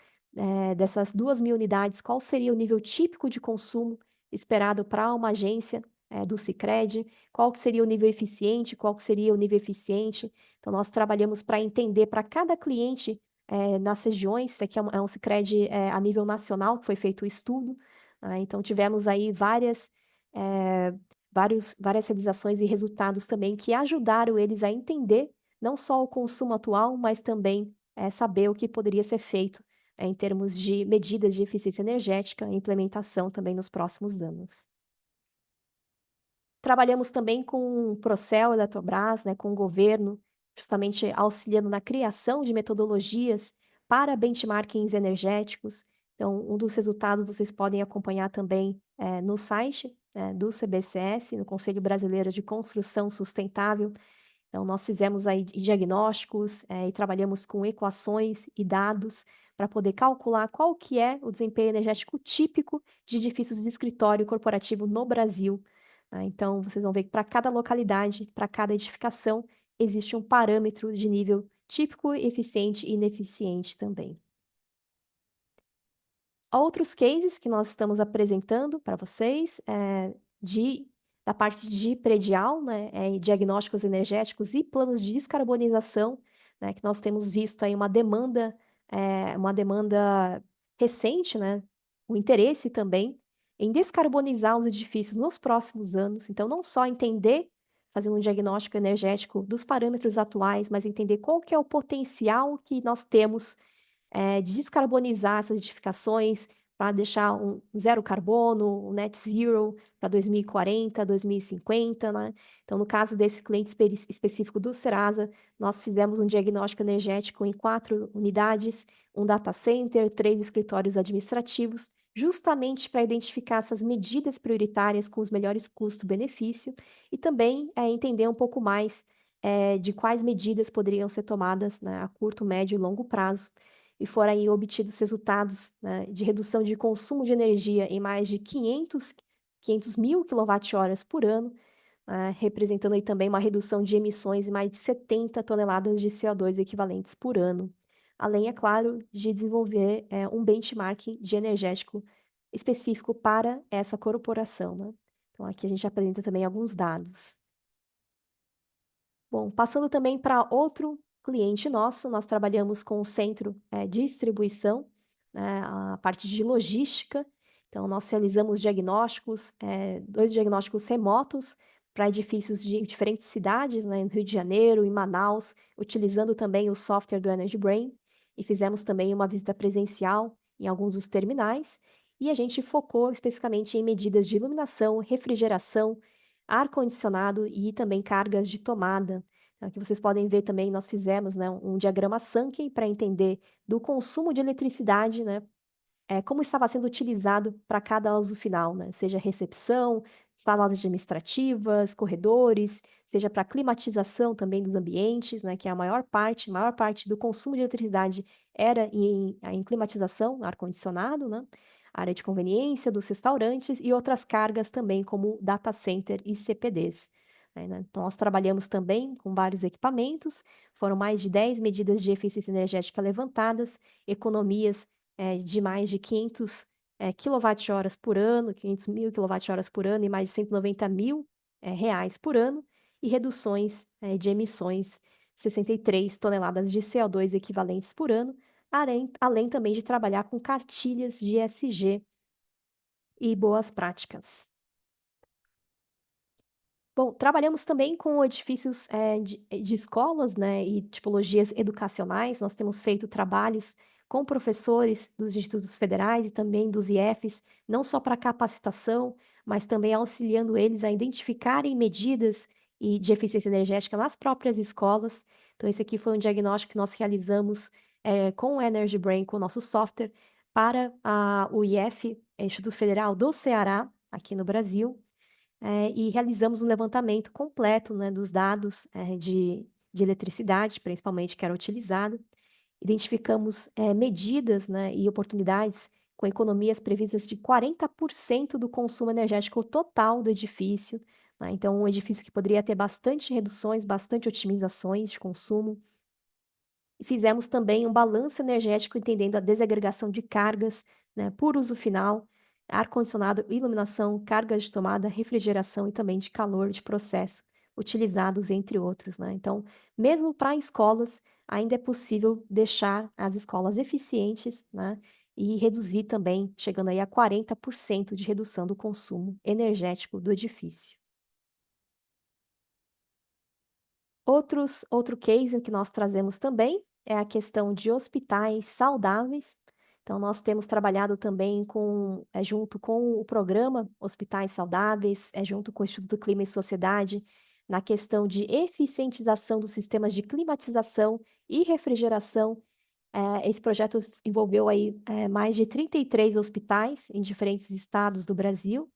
dessas 2.000 unidades qual seria o nível típico de consumo esperado para uma agência do Sicredi, qual que seria o nível eficiente, qual que seria o nível eficiente. Então, nós trabalhamos para entender para cada cliente nas regiões. Isso aqui é um Sicredi a nível nacional, que foi feito o estudo. Então, tivemos aí várias realizações e resultados também que ajudaram eles a entender não só o consumo atual, mas também saber o que poderia ser feito em termos de medidas de eficiência energética e implementação também nos próximos anos. Trabalhamos também com o Procel, Eletrobras, né, com o governo, justamente auxiliando na criação de metodologias para benchmarkings energéticos. Então, um dos resultados vocês podem acompanhar também no site do CBCS, no Conselho Brasileiro de Construção Sustentável. Então, nós fizemos aí diagnósticos e trabalhamos com equações e dados para poder calcular qual que é o desempenho energético típico de edifícios de escritório corporativo no Brasil. Então, vocês vão ver que para cada localidade, para cada edificação, existe um parâmetro de nível típico, eficiente e ineficiente também. Outros cases que nós estamos apresentando para vocês da parte de predial, né, diagnósticos energéticos e planos de descarbonização, né, que nós temos visto aí uma demanda recente, né, o interesse também em descarbonizar os edifícios nos próximos anos. Então, não só entender, fazendo um diagnóstico energético dos parâmetros atuais, mas entender qual que é o potencial que nós temos de descarbonizar essas edificações para deixar um zero carbono, um net zero para 2040, 2050, né? Então, no caso desse cliente específico do Serasa, nós fizemos um diagnóstico energético em 4 unidades, um data center, 3 escritórios administrativos, justamente para identificar essas medidas prioritárias com os melhores custo-benefício e também entender um pouco mais de quais medidas poderiam ser tomadas, né, a curto, médio e longo prazo e foram aí obtidos resultados, né, de redução de consumo de energia em mais de 500 mil kWh por ano, representando aí também uma redução de emissões em mais de 70 toneladas de CO2 equivalentes por ano. Além, é claro, de desenvolver um benchmark de energético específico para essa corporação, né? Então, aqui a gente apresenta também alguns dados. Bom, passando também para outro cliente nosso, nós trabalhamos com o centro de distribuição, né, a parte de logística. Então, nós realizamos diagnósticos, 2 diagnósticos remotos para edifícios de diferentes cidades, né, no Rio de Janeiro, em Manaus, utilizando também o software do Energy Brain. E fizemos também uma visita presencial em alguns dos terminais. E a gente focou especificamente em medidas de iluminação, refrigeração, ar-condicionado e também cargas de tomada. Então, aqui vocês podem ver também, nós fizemos, né, um diagrama Sankey para entender do consumo de eletricidade, né, como estava sendo utilizado para cada uso final, né, seja recepção, salas administrativas, corredores, seja para climatização também dos ambientes, né, que é a maior parte do consumo de eletricidade era em climatização, ar-condicionado, né, área de conveniência dos restaurantes e outras cargas também, como data center e CPDs. Né? Então, nós trabalhamos também com vários equipamentos, foram mais de 10 medidas de eficiência energética levantadas, economias de mais de 500 kWh por ano, 500 mil kWh por ano e mais de 190 mil reais por ano, e reduções de emissões, 63 toneladas de CO2 equivalentes por ano, além também de trabalhar com cartilhas de ESG e boas práticas. Bom, trabalhamos também com edifícios de escolas, né, e tipologias educacionais. Nós temos feito trabalhos com professores dos institutos federais e também dos IFs, não só para capacitação, mas também auxiliando eles a identificarem medidas de eficiência energética nas próprias escolas. Então, esse aqui foi um diagnóstico que nós realizamos com o Energy Brain, com o nosso software, para o IF, Instituto Federal do Ceará, aqui no Brasil. E realizamos um levantamento completo, né, dos dados de eletricidade, principalmente, que era utilizada. Identificamos medidas, né, e oportunidades com economias previstas de 40% do consumo energético total do edifício. Né? Então, um edifício que poderia ter bastante reduções, bastante otimizações de consumo. E fizemos também um balanço energético, entendendo a desagregação de cargas, né, por uso final, ar-condicionado, iluminação, cargas de tomada, refrigeração e também de calor de processo, utilizados entre outros, né? Então, mesmo para escolas, ainda é possível deixar as escolas eficientes, né? E reduzir também, chegando aí a 40% de redução do consumo energético do edifício. Outro case que nós trazemos também é a questão de hospitais saudáveis. Então, nós temos trabalhado também junto com o programa Hospitais Saudáveis, junto com o Instituto Clima e Sociedade, na questão de eficientização dos sistemas de climatização e refrigeração. Esse projeto envolveu aí mais de 33 hospitais em diferentes estados do Brasil,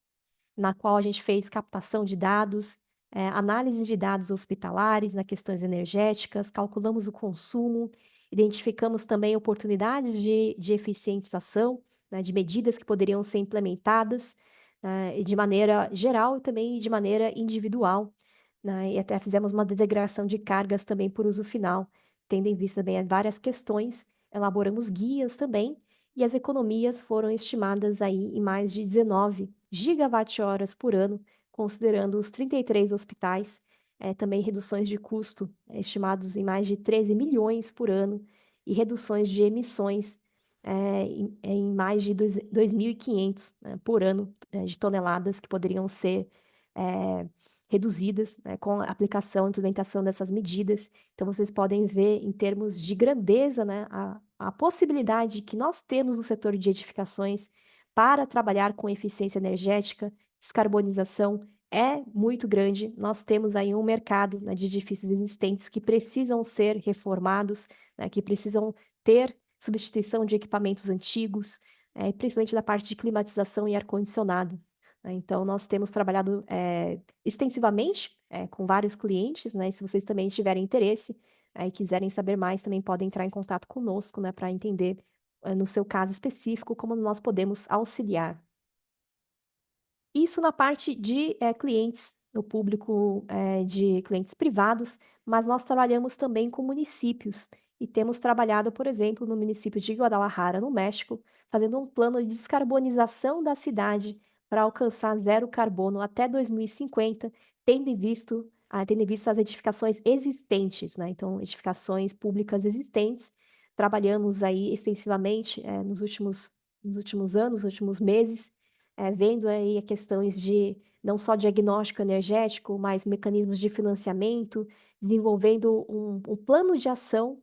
na qual a gente fez captação de dados, análise de dados hospitalares nas questões energéticas, calculamos o consumo, identificamos também oportunidades de eficientização, né, de medidas que poderiam ser implementadas, de maneira geral e também de maneira individual, né, e até fizemos uma desagradação de cargas também por uso final, tendo em vista também várias questões, elaboramos guias também, e as economias foram estimadas aí em mais de 19 gigawatt-horas por ano, considerando os 33 hospitais, também reduções de custo estimados em mais de 13 milhões por ano e reduções de emissões em mais de 2.500, né, por ano, de toneladas que poderiam ser reduzidas, né, com a aplicação e implementação dessas medidas. Então, vocês podem ver, em termos de grandeza, né, a possibilidade que nós temos no setor de edificações para trabalhar com eficiência energética, descarbonização, é muito grande. Nós temos aí um mercado, né, de edifícios existentes que precisam ser reformados, né, que precisam ter substituição de equipamentos antigos, principalmente da parte de climatização e ar-condicionado, né. Então, nós temos trabalhado extensivamente com vários clientes, né? E se vocês também tiverem interesse e quiserem saber mais, também podem entrar em contato conosco, né, para entender, no seu caso específico, como nós podemos auxiliar. Isso na parte de clientes, no público de clientes privados, mas nós trabalhamos também com municípios e temos trabalhado, por exemplo, no município de Guadalajara, no México, fazendo um plano de descarbonização da cidade para alcançar zero carbono até 2050, tendo em vista as edificações existentes, né? Então, edificações públicas existentes. Trabalhamos aí extensivamente nos últimos anos, nos últimos meses, vendo aí questões de não só diagnóstico energético, mas mecanismos de financiamento, desenvolvendo um plano de ação,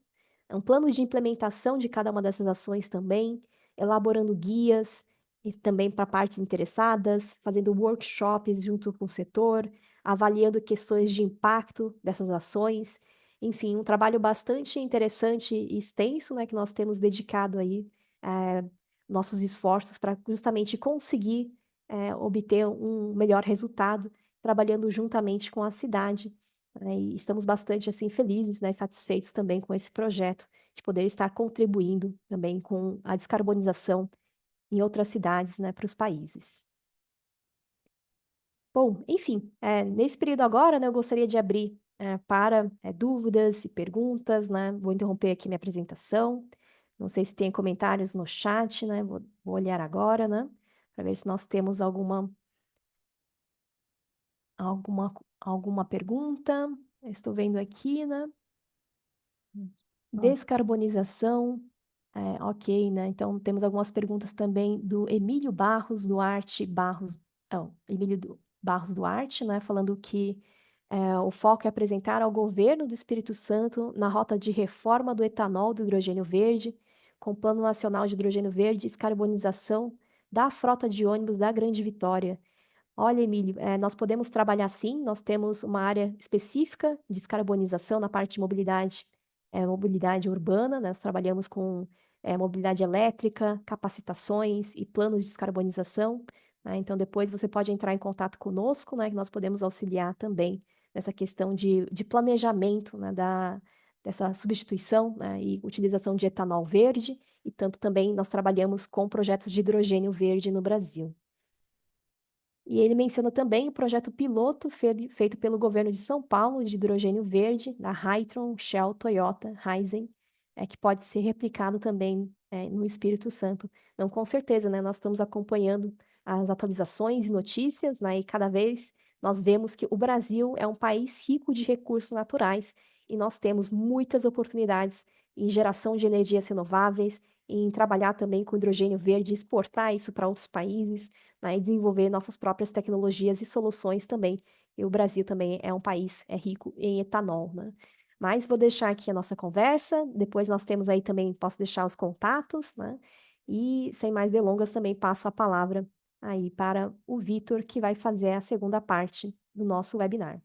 um plano de implementação de cada uma dessas ações também, elaborando guias e também para partes interessadas, fazendo workshops junto com o setor, avaliando questões de impacto dessas ações. Enfim, um trabalho bastante interessante e extenso, né, que nós temos dedicado aí nossos esforços para justamente conseguir obter um melhor resultado, trabalhando juntamente com a cidade, né, e estamos bastante assim felizes, né, satisfeitos também com esse projeto, de poder estar contribuindo também com a descarbonização em outras cidades, né, para os países. Bom, enfim, nesse período agora, né, eu gostaria de abrir para dúvidas e perguntas, né? Vou interromper aqui minha apresentação. Não sei se tem comentários no chat, né? Vou olhar agora, né? Para ver se nós temos alguma pergunta. Eu estou vendo aqui, né? Descarbonização. Ok, né? Então, temos algumas perguntas também do Emílio Barros Duarte Barros Duarte, né? Falando que o foco é apresentar ao governo do Espírito Santo na rota de reforma do etanol do hidrogênio verde, com Plano Nacional de Hidrogênio Verde e descarbonização da frota de ônibus da Grande Vitória. Olha, Emílio, nós podemos trabalhar sim, nós temos uma área específica de descarbonização na parte de mobilidade urbana, né? Nós trabalhamos com mobilidade elétrica, capacitações e planos de descarbonização, né? Então, depois você pode entrar em contato conosco, né? Que nós podemos auxiliar também nessa questão de planejamento, né? Dessa substituição, né? E utilização de etanol verde, e tanto também nós trabalhamos com projetos de hidrogênio verde no Brasil. E ele menciona também o projeto piloto feito pelo governo de São Paulo de hidrogênio verde, da Hytron, Shell, Toyota, Hyzen, que pode ser replicado também no Espírito Santo. Então, com certeza, né, nós estamos acompanhando as atualizações e notícias, né, e cada vez nós vemos que o Brasil é um país rico de recursos naturais e nós temos muitas oportunidades em geração de energias renováveis, em trabalhar também com hidrogênio verde, exportar isso para outros países, né, e desenvolver nossas próprias tecnologias e soluções também. E o Brasil também é um país rico em etanol, né? Mas vou deixar aqui a nossa conversa, depois nós temos aí também, posso deixar os contatos, né? E sem mais delongas também passo a palavra aí para o Vitor, que vai fazer a segunda parte do nosso webinar.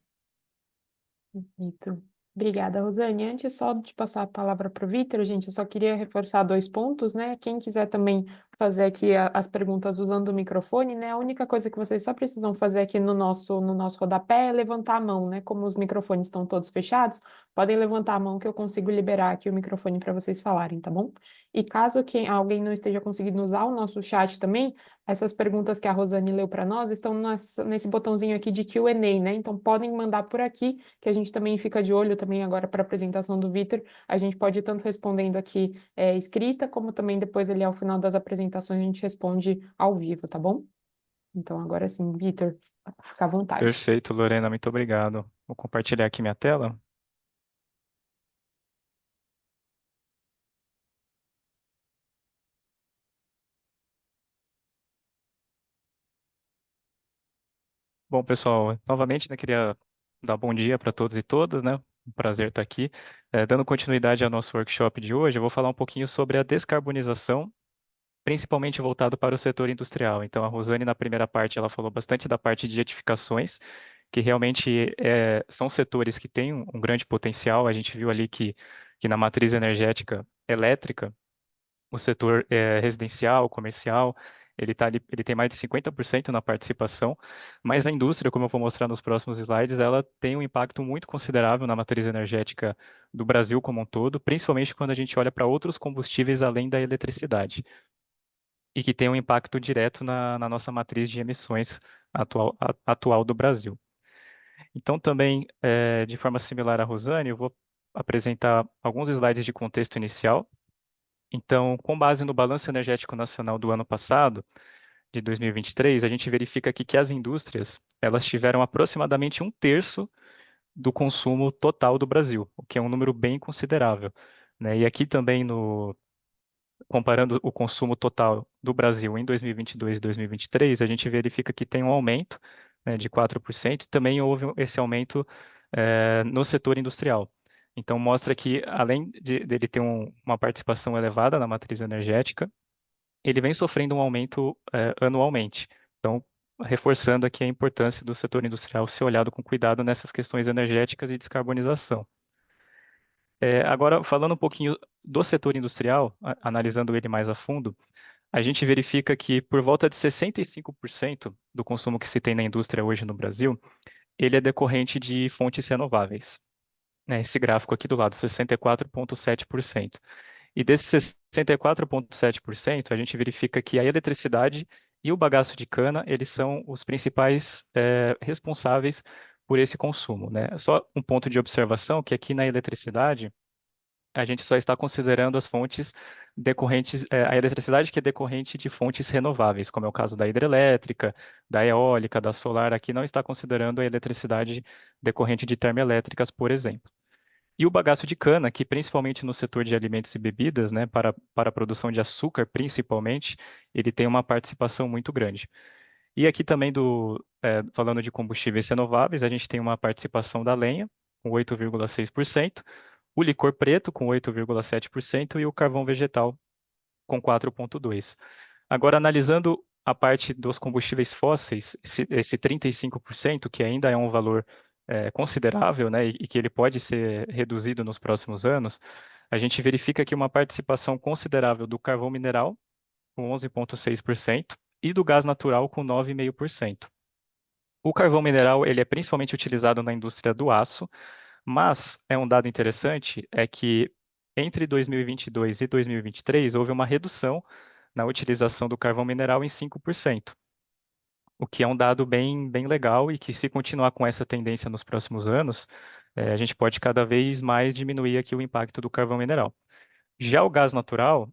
Vitor. Obrigada, Rosane. Antes só de passar a palavra para o Vitor, gente, eu só queria reforçar 2 pontos, né? Quem quiser também fazer aqui as perguntas usando o microfone, né? A única coisa que vocês só precisam fazer aqui no nosso rodapé é levantar a mão, né? Como os microfones estão todos fechados, podem levantar a mão que eu consigo liberar aqui o microfone para vocês falarem, tá bom? E caso alguém não esteja conseguindo usar o nosso chat também, essas perguntas que a Rosane leu para nós estão nesse botãozinho aqui de Q&A, né? Então podem mandar por aqui, que a gente também fica de olho também agora para a apresentação do Vitor. A gente pode ir tanto respondendo aqui escrita, como também depois ali ao final das apresentações a gente responde ao vivo, tá bom? Então agora sim, Vitor, fica à vontade. Perfeito, Lorena, muito obrigado. Vou compartilhar aqui minha tela. Bom, pessoal, novamente, né, queria dar bom dia para todos e todas, né? Um prazer estar aqui. Dando continuidade ao nosso workshop de hoje, eu vou falar um pouquinho sobre a descarbonização, principalmente voltado para o setor industrial. Então, a Rosane, na primeira parte, ela falou bastante da parte de edificações, que realmente são setores que têm um grande potencial. A gente viu ali que na matriz energética elétrica, o setor residencial, comercial, ele tem mais de 50% na participação, mas a indústria, como eu vou mostrar nos próximos slides, ela tem um impacto muito considerável na matriz energética do Brasil como um todo, principalmente quando a gente olha para outros combustíveis além da eletricidade, e que tem um impacto direto na nossa matriz de emissões atual do Brasil. Então, também, de forma similar à Rosane, eu vou apresentar alguns slides de contexto inicial. Então, com base no Balanço Energético Nacional do ano passado, de 2023, a gente verifica aqui que as indústrias, elas tiveram aproximadamente um terço do consumo total do Brasil, o que é um número bem considerável, né? E aqui também, comparando o consumo total do Brasil em 2022 e 2023, a gente verifica que tem um aumento, né, de 4%, e também houve esse aumento no setor industrial. Então, mostra que, além dele ter uma participação elevada na matriz energética, ele vem sofrendo um aumento anualmente. Então, reforçando aqui a importância do setor industrial ser olhado com cuidado nessas questões energéticas e descarbonização. Agora, falando um pouquinho do setor industrial, analisando ele mais a fundo, a gente verifica que por volta de 65% do consumo que se tem na indústria hoje no Brasil, ele é decorrente de fontes renováveis, né? Esse gráfico aqui do lado, 64,7%. E desses 64,7%, a gente verifica que a eletricidade e o bagaço de cana, eles são os principais responsáveis por esse consumo, né? Só um ponto de observação, que aqui na eletricidade, a gente só está considerando as fontes decorrentes, a eletricidade que é decorrente de fontes renováveis, como é o caso da hidrelétrica, da eólica, da solar, aqui não está considerando a eletricidade decorrente de termoelétricas, por exemplo. E o bagaço de cana, que principalmente no setor de alimentos e bebidas, né, para a produção de açúcar principalmente, ele tem uma participação muito grande. E aqui também, falando de combustíveis renováveis, a gente tem uma participação da lenha, com 8,6%, o licor preto, com 8,7%, e o carvão vegetal, com 4,2%. Agora, analisando a parte dos combustíveis fósseis, esse 35%, que ainda é um valor considerável, né, e que ele pode ser reduzido nos próximos anos, a gente verifica aqui uma participação considerável do carvão mineral, com 11,6%, e do gás natural, com 9,5%. O carvão mineral ele é principalmente utilizado na indústria do aço, mas um dado interessante é que entre 2022 e 2023 houve uma redução na utilização do carvão mineral em 5%, o que é um dado bem legal e que, se continuar com essa tendência nos próximos anos, a gente pode cada vez mais diminuir aqui o impacto do carvão mineral. Já o gás natural,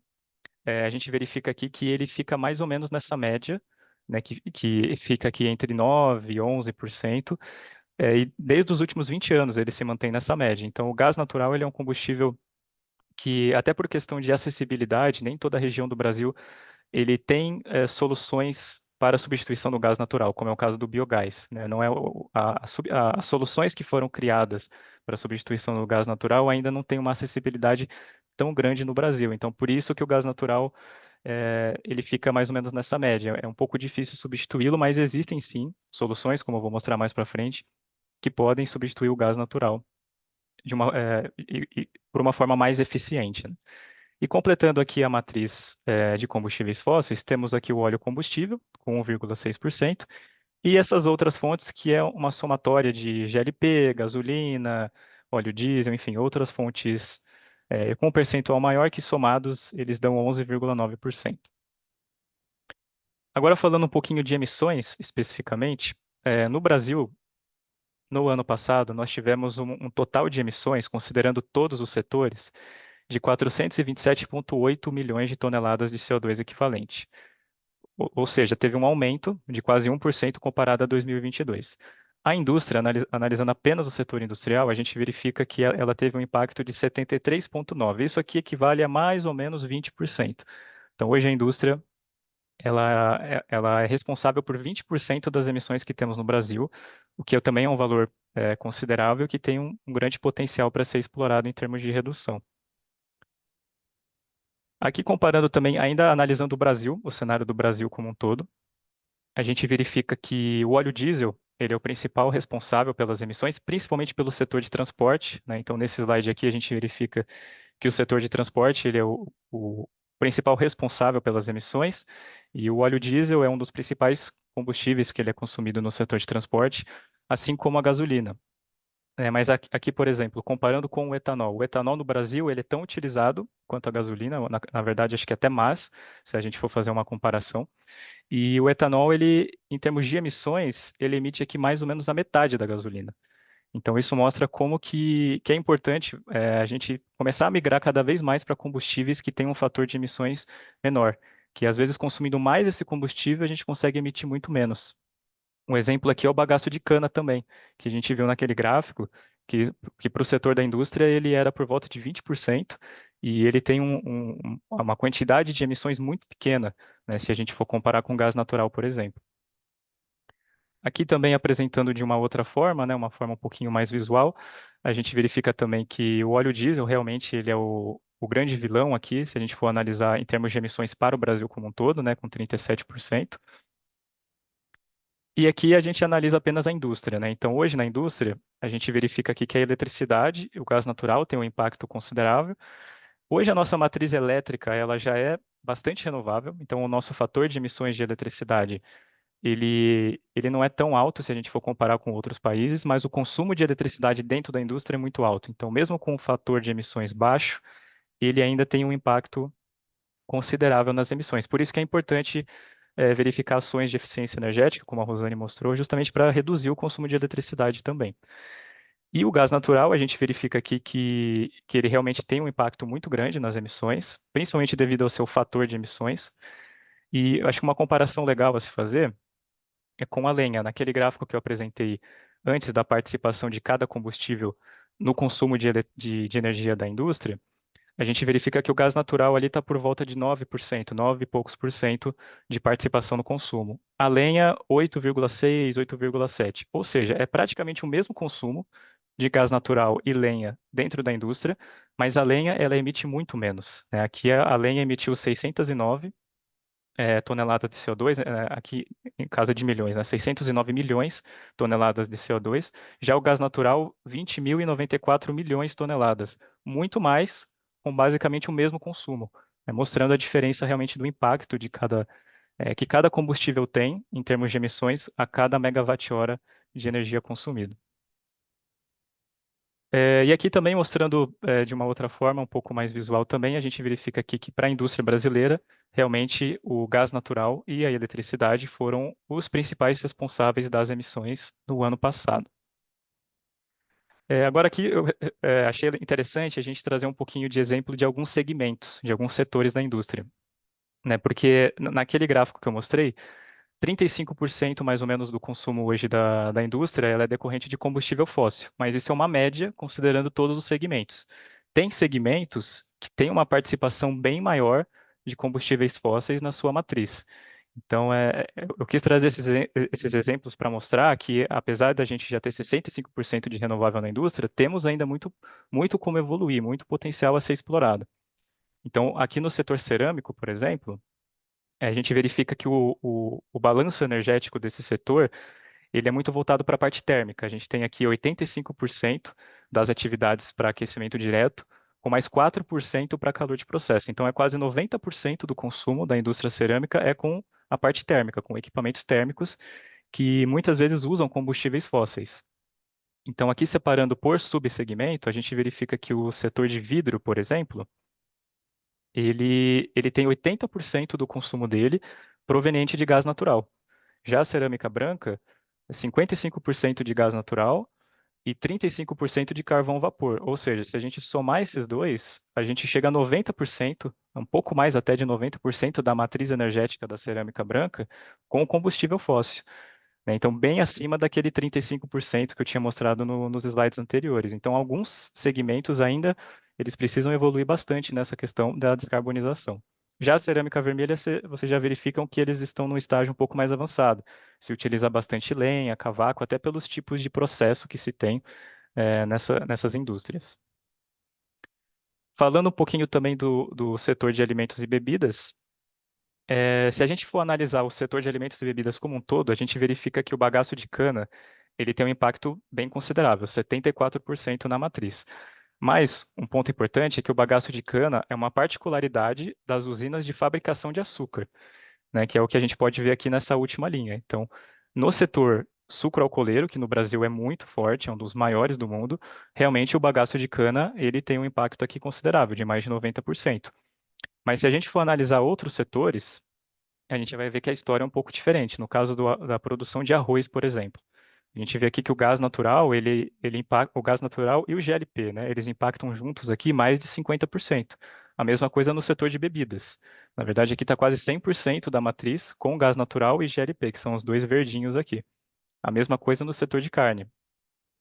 a gente verifica aqui que ele fica mais ou menos nessa média, né, que fica aqui entre 9% e 11%, e desde os últimos 20 anos ele se mantém nessa média. Então, o gás natural ele é um combustível que, até por questão de acessibilidade, nem toda a região do Brasil ele tem soluções para a substituição do gás natural, como é o caso do biogás, né? Não é as soluções que foram criadas para a substituição do gás natural ainda não têm uma acessibilidade tão grande no Brasil. Então, por isso que o gás natural ele fica mais ou menos nessa média. É um pouco difícil substituí-lo, mas existem sim soluções, como eu vou mostrar mais para frente, que podem substituir o gás natural por uma forma mais eficiente, né? E completando aqui a matriz de combustíveis fósseis, temos aqui o óleo combustível, com 1,6%, e essas outras fontes, que é uma somatória de GLP, gasolina, óleo diesel, enfim, outras fontes com um percentual maior que somados eles dão 11,9%. Agora falando um pouquinho de emissões especificamente, no Brasil, no ano passado, nós tivemos um total de emissões, considerando todos os setores, de 427,8 milhões de toneladas de CO2 equivalente. Ou seja, teve um aumento de quase 1% comparado a 2022. A indústria, analisando apenas o setor industrial, a gente verifica que ela teve um impacto de 73,9%. Isso aqui equivale a mais ou menos 20%. Então, hoje a indústria ela é responsável por 20% das emissões que temos no Brasil, o que também é um valor considerável que tem um grande potencial para ser explorado em termos de redução. Aqui comparando também, ainda analisando o Brasil, o cenário do Brasil como um todo, a gente verifica que o óleo diesel ele é o principal responsável pelas emissões, principalmente pelo setor de transporte, né? Então, nesse slide aqui, a gente verifica que o setor de transporte ele é o principal responsável pelas emissões, e o óleo diesel é um dos principais combustíveis que ele é consumido no setor de transporte, assim como a gasolina. Mas aqui, por exemplo, comparando com o etanol no Brasil ele é tão utilizado quanto a gasolina, na verdade acho que até mais, se a gente for fazer uma comparação. E o etanol, ele, em termos de emissões, ele emite aqui mais ou menos a metade da gasolina. Então, isso mostra como que é importante a gente começar a migrar cada vez mais para combustíveis que têm um fator de emissões menor, que às vezes consumindo mais esse combustível, a gente consegue emitir muito menos. Um exemplo aqui é o bagaço de cana também, que a gente viu naquele gráfico, que para o setor da indústria ele era por volta de 20%, e ele tem uma quantidade de emissões muito pequena, né, se a gente for comparar com gás natural, por exemplo. Aqui também apresentando de uma outra forma, né, uma forma um pouquinho mais visual, a gente verifica também que o óleo diesel realmente ele é o grande vilão aqui, se a gente for analisar em termos de emissões para o Brasil como um todo, né, com 37%. E aqui a gente analisa apenas a indústria, né? Então, hoje na indústria, a gente verifica aqui que a eletricidade e o gás natural têm um impacto considerável. Hoje a nossa matriz elétrica, ela já é bastante renovável, então o nosso fator de emissões de eletricidade, ele não é tão alto se a gente for comparar com outros países, mas o consumo de eletricidade dentro da indústria é muito alto. Então, mesmo com um fator de emissões baixo, ele ainda tem um impacto considerável nas emissões. Por isso que é importante verificar ações de eficiência energética, como a Rosane mostrou, justamente para reduzir o consumo de eletricidade também. E o gás natural, a gente verifica aqui que ele realmente tem um impacto muito grande nas emissões, principalmente devido ao seu fator de emissões. E eu acho que uma comparação legal a se fazer é com a lenha. Naquele gráfico que eu apresentei antes da participação de cada combustível no consumo de energia da indústria, a gente verifica que o gás natural ali está por volta de 9%, 9 e poucos por cento de participação no consumo. A lenha, 8,6, 8,7. Ou seja, é praticamente o mesmo consumo de gás natural e lenha dentro da indústria, mas a lenha ela emite muito menos, né? Aqui a lenha emitiu 609 toneladas de CO2, aqui em casa de milhões, né? 609 milhões toneladas de CO2. Já o gás natural, 20.094 milhões de toneladas. Muito mais, com basicamente o mesmo consumo, né? Mostrando a diferença realmente do impacto que cada combustível tem em termos de emissões a cada megawatt-hora de energia consumida. E aqui também mostrando de uma outra forma, um pouco mais visual também, a gente verifica aqui que para a indústria brasileira, realmente o gás natural e a eletricidade foram os principais responsáveis das emissões no ano passado. Agora aqui eu achei interessante a gente trazer um pouquinho de exemplo de alguns segmentos, de alguns setores da indústria, né? Porque naquele gráfico que eu mostrei, 35% mais ou menos do consumo hoje da indústria ela é decorrente de combustível fóssil, mas isso é uma média considerando todos os segmentos. Tem segmentos que têm uma participação bem maior de combustíveis fósseis na sua matriz. Então, eu quis trazer esses exemplos para mostrar que, apesar da gente já ter 65% de renovável na indústria, temos ainda muito, muito como evoluir, muito potencial a ser explorado. Então, aqui no setor cerâmico, por exemplo, a gente verifica que o balanço energético desse setor ele é muito voltado para a parte térmica. A gente tem aqui 85% das atividades para aquecimento direto com mais 4% para calor de processo. Então, é quase 90% do consumo da indústria cerâmica é com a parte térmica, com equipamentos térmicos que muitas vezes usam combustíveis fósseis. Então, aqui separando por subsegmento, a gente verifica que o setor de vidro, por exemplo, ele tem 80% do consumo dele proveniente de gás natural. Já a cerâmica branca, é 55% de gás natural e 35% de carvão vapor. Ou seja, se a gente somar esses dois, a gente chega a 90%, um pouco mais até de 90% da matriz energética da cerâmica branca com combustível fóssil, né? Então, bem acima daquele 35% que eu tinha mostrado nos slides anteriores. Então, alguns segmentos ainda eles precisam evoluir bastante nessa questão da descarbonização. Já a cerâmica vermelha, vocês já verificam que eles estão num estágio um pouco mais avançado. Se utiliza bastante lenha, cavaco, até pelos tipos de processo que se tem nessas indústrias. Falando um pouquinho também do setor de alimentos e bebidas, se a gente for analisar o setor de alimentos e bebidas como um todo, a gente verifica que o bagaço de cana ele tem um impacto bem considerável, 74% na matriz. Mas um ponto importante é que o bagaço de cana é uma particularidade das usinas de fabricação de açúcar, né, que é o que a gente pode ver aqui nessa última linha. Então, no setor sucroalcooleiro, que no Brasil é muito forte, é um dos maiores do mundo, realmente o bagaço de cana ele tem um impacto aqui considerável, de mais de 90%. Mas se a gente for analisar outros setores, a gente vai ver que a história é um pouco diferente. No caso da produção de arroz, por exemplo, a gente vê aqui que o gás natural, ele impacta o gás natural e o GLP, né? Eles impactam juntos aqui mais de 50%. A mesma coisa no setor de bebidas. Na verdade, aqui está quase 100% da matriz com gás natural e GLP, que são os dois verdinhos aqui. A mesma coisa no setor de carne.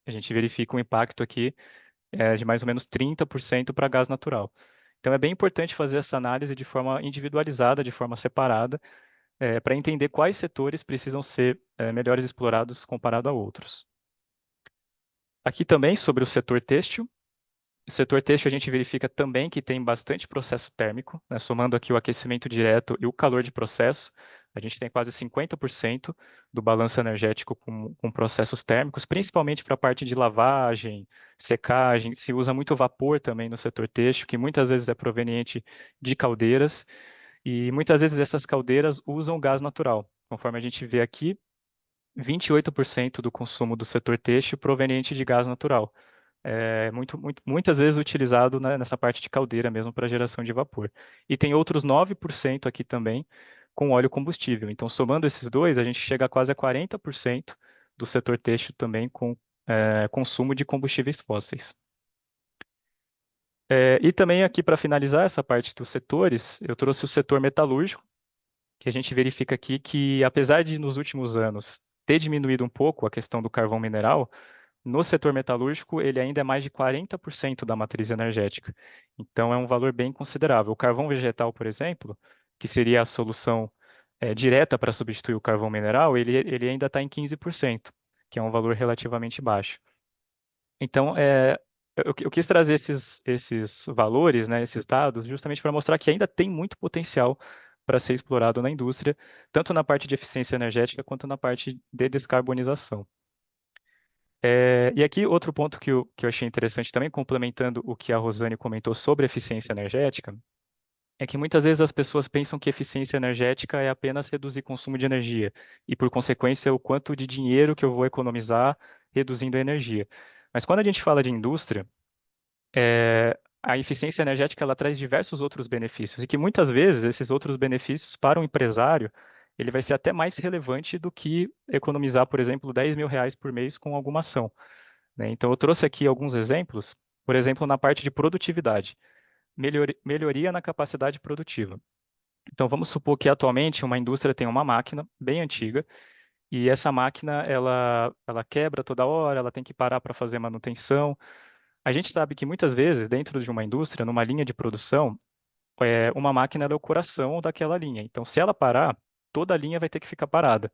A gente verifica um impacto aqui de mais ou menos 30% para gás natural. Então, é bem importante fazer essa análise de forma individualizada, de forma separada, para entender quais setores precisam ser melhores explorados comparado a outros. Aqui também sobre o setor têxtil. O setor têxtil a gente verifica também que tem bastante processo térmico, né? Somando aqui o aquecimento direto e o calor de processo, a gente tem quase 50% do balanço energético com processos térmicos, principalmente para a parte de lavagem, secagem. Se usa muito vapor também no setor têxtil, que muitas vezes é proveniente de caldeiras, e muitas vezes essas caldeiras usam gás natural. Conforme a gente vê aqui, 28% do consumo do setor têxtil proveniente de gás natural. Muitas vezes utilizado nessa parte de caldeira mesmo para geração de vapor. E tem outros 9% aqui também com óleo combustível. Então, somando esses dois, a gente chega a quase a 40% do setor têxtil também com consumo de combustíveis fósseis. E também aqui, para finalizar essa parte dos setores, eu trouxe o setor metalúrgico, que a gente verifica aqui que, apesar de nos últimos anos ter diminuído um pouco a questão do carvão mineral, no setor metalúrgico ele ainda é mais de 40% da matriz energética. Então é um valor bem considerável. O carvão vegetal, por exemplo, que seria a solução direta para substituir o carvão mineral, ele ainda está em 15%, que é um valor relativamente baixo. Então, eu quis trazer esses valores, né, esses dados, justamente para mostrar que ainda tem muito potencial para ser explorado na indústria, tanto na parte de eficiência energética quanto na parte de descarbonização. E aqui outro ponto que eu achei interessante também, complementando o que a Rosane comentou sobre eficiência energética, é que muitas vezes as pessoas pensam que eficiência energética é apenas reduzir consumo de energia e, por consequência, o quanto de dinheiro que eu vou economizar reduzindo a energia. Mas quando a gente fala de indústria, a eficiência energética ela traz diversos outros benefícios e que muitas vezes esses outros benefícios para o empresário ele vai ser até mais relevante do que economizar, por exemplo, R$ 10.000 por mês com alguma ação, né? Então eu trouxe aqui alguns exemplos, por exemplo, na parte de produtividade, melhoria na capacidade produtiva. Então vamos supor que atualmente uma indústria tem uma máquina bem antiga e essa máquina ela quebra toda hora, ela tem que parar para fazer manutenção. A gente sabe que muitas vezes, dentro de uma indústria, numa linha de produção, uma máquina é o coração daquela linha. Então, se ela parar, toda a linha vai ter que ficar parada.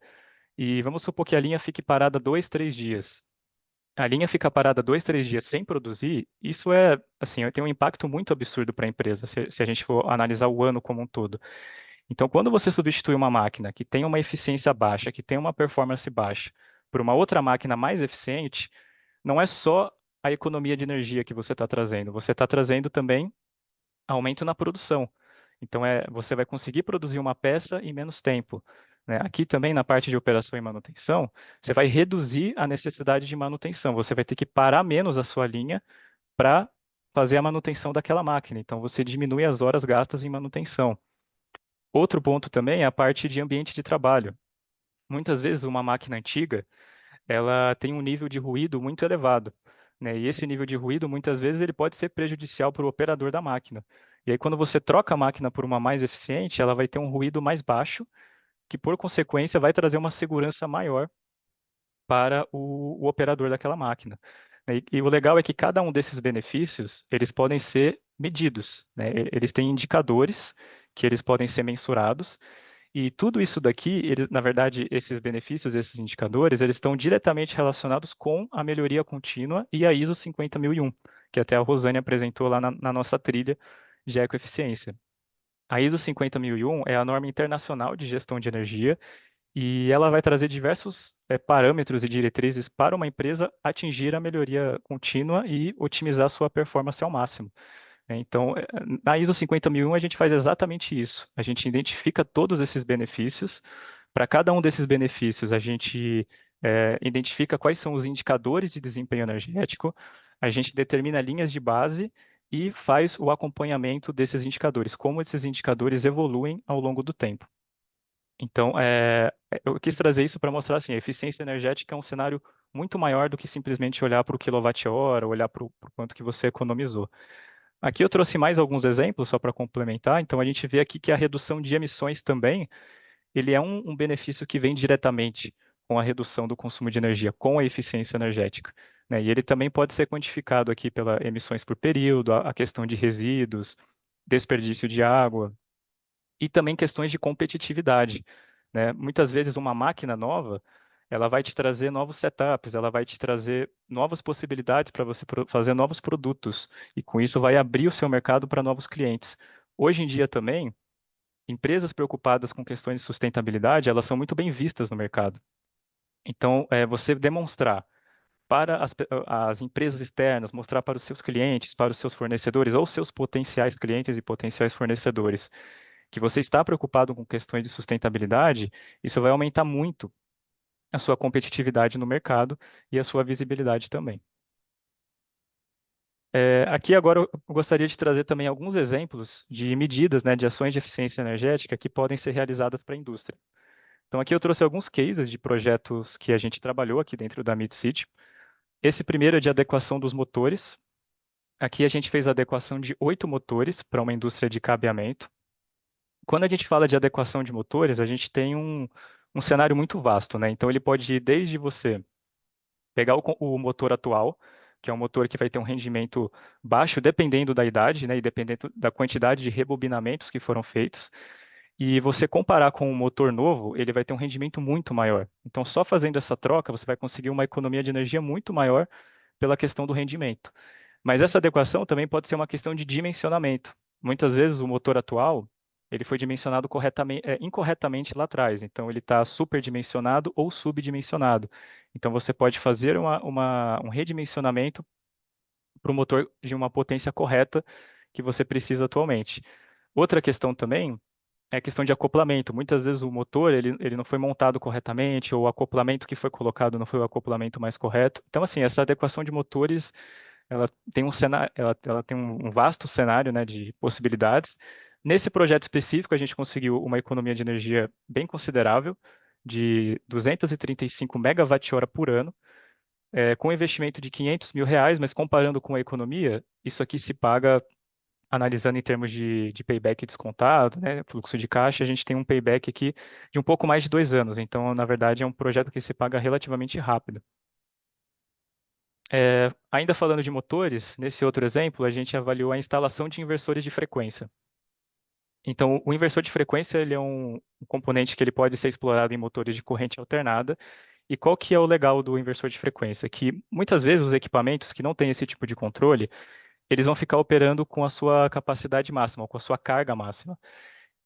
E vamos supor que a linha fique parada 2, 3 dias. A linha fica parada 2, 3 dias sem produzir, isso assim, tem um impacto muito absurdo para a empresa, se a gente for analisar o ano como um todo. Então, quando você substitui uma máquina que tem uma eficiência baixa, que tem uma performance baixa, por uma outra máquina mais eficiente, não é só a economia de energia que você está trazendo? Você está trazendo também aumento na produção. Então, você vai conseguir produzir uma peça em menos tempo, né? Aqui também, na parte de operação e manutenção, você vai reduzir a necessidade de manutenção. Você vai ter que parar menos a sua linha para fazer a manutenção daquela máquina. Então, você diminui as horas gastas em manutenção. Outro ponto também é a parte de ambiente de trabalho. Muitas vezes, uma máquina antiga, ela tem um nível de ruído muito elevado, né? E esse nível de ruído, muitas vezes, ele pode ser prejudicial para o operador da máquina. E aí, quando você troca a máquina por uma mais eficiente, ela vai ter um ruído mais baixo, que, por consequência, vai trazer uma segurança maior para o operador daquela máquina. E o legal é que cada um desses benefícios, eles podem ser medidos, né? Eles têm indicadores que eles podem ser mensurados, e tudo isso daqui, na verdade, esses benefícios, esses indicadores, eles estão diretamente relacionados com a melhoria contínua e a ISO 50001, que até a Rosane apresentou lá na nossa trilha de ecoeficiência. A ISO 50001 é a norma internacional de gestão de energia e ela vai trazer diversos parâmetros e diretrizes para uma empresa atingir a melhoria contínua e otimizar sua performance ao máximo, né? Então, na ISO 50001, a gente faz exatamente isso. A gente identifica todos esses benefícios. Para cada um desses benefícios, a gente identifica quais são os indicadores de desempenho energético, a gente determina linhas de base e faz o acompanhamento desses indicadores, como esses indicadores evoluem ao longo do tempo. Então, eu quis trazer isso para mostrar assim, a eficiência energética é um cenário muito maior do que simplesmente olhar para o quilowatt-hora, olhar para o quanto que você economizou. Aqui eu trouxe mais alguns exemplos só para complementar. Então, a gente vê aqui que a redução de emissões também, ele é um benefício que vem diretamente com a redução do consumo de energia, com a eficiência energética, né? E ele também pode ser quantificado aqui pelas emissões por período, a questão de resíduos, desperdício de água e também questões de competitividade, né? Muitas vezes uma máquina nova, ela vai te trazer novos setups, ela vai te trazer novas possibilidades para você fazer novos produtos, e com isso vai abrir o seu mercado para novos clientes. Hoje em dia também, empresas preocupadas com questões de sustentabilidade, elas são muito bem vistas no mercado. Então, você demonstrar para as empresas externas, mostrar para os seus clientes, para os seus fornecedores ou seus potenciais clientes e potenciais fornecedores, que você está preocupado com questões de sustentabilidade, isso vai aumentar muito a sua competitividade no mercado e a sua visibilidade também. Aqui agora eu gostaria de trazer também alguns exemplos de medidas, né, de ações de eficiência energética que podem ser realizadas para a indústria. Então aqui eu trouxe alguns cases de projetos que a gente trabalhou aqui dentro da MidCity. Esse primeiro é de adequação dos motores. Aqui a gente fez a adequação de 8 motores para uma indústria de cabeamento. Quando a gente fala de adequação de motores, a gente tem um cenário muito vasto, né? Então ele pode ir desde você pegar o motor atual, que é um motor que vai ter um rendimento baixo, dependendo da idade, né, e dependendo da quantidade de rebobinamentos que foram feitos, e você comparar com um motor novo, ele vai ter um rendimento muito maior. Então, só fazendo essa troca, você vai conseguir uma economia de energia muito maior pela questão do rendimento. Mas essa adequação também pode ser uma questão de dimensionamento. Muitas vezes o motor atual ele foi dimensionado incorretamente lá atrás, então ele está superdimensionado ou subdimensionado. Então você pode fazer um redimensionamento para o motor de uma potência correta que você precisa atualmente. Outra questão também é a questão de acoplamento. Muitas vezes o motor ele não foi montado corretamente, ou o acoplamento que foi colocado não foi o acoplamento mais correto. Então, assim, essa adequação de motores ela tem um cenário, ela tem um vasto cenário, né, de possibilidades. Nesse projeto específico, a gente conseguiu uma economia de energia bem considerável, de 235 megawatt-hora por ano, com investimento de 500 mil reais, mas comparando com a economia, isso aqui se paga, analisando em termos de payback descontado, né, fluxo de caixa, a gente tem um payback aqui de um pouco mais de 2 anos. Então, na verdade, é um projeto que se paga relativamente rápido. Ainda falando de motores, nesse outro exemplo, a gente avaliou a instalação de inversores de frequência. Então, o inversor de frequência ele é um componente que ele pode ser explorado em motores de corrente alternada. E qual que é o legal do inversor de frequência? Que muitas vezes os equipamentos que não têm esse tipo de controle, eles vão ficar operando com a sua capacidade máxima, ou com a sua carga máxima.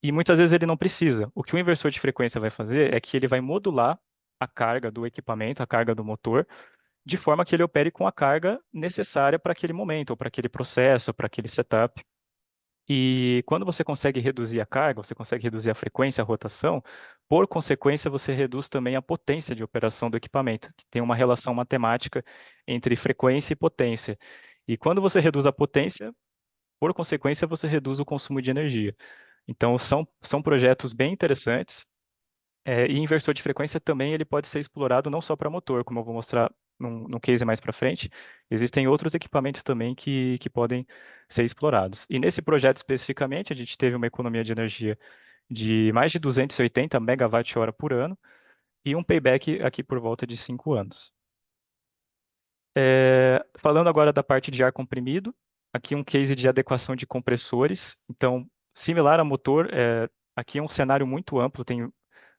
E muitas vezes ele não precisa. O que o inversor de frequência vai fazer é que ele vai modular a carga do equipamento, a carga do motor, de forma que ele opere com a carga necessária para aquele momento, ou para aquele processo, para aquele setup. E quando você consegue reduzir a carga, você consegue reduzir a frequência, a rotação, por consequência, você reduz também a potência de operação do equipamento, que tem uma relação matemática entre frequência e potência. E quando você reduz a potência, por consequência, você reduz o consumo de energia. Então, são projetos bem interessantes. E inversor de frequência também ele pode ser explorado não só para motor, como eu vou mostrar num case mais para frente. Existem outros equipamentos também que podem ser explorados. E nesse projeto especificamente, a gente teve uma economia de energia de mais de 280 megawatt-hora por ano e um payback aqui por volta de 5 anos. Falando agora da parte de ar comprimido, aqui um case de adequação de compressores. Então, similar a motor, aqui é um cenário muito amplo, tem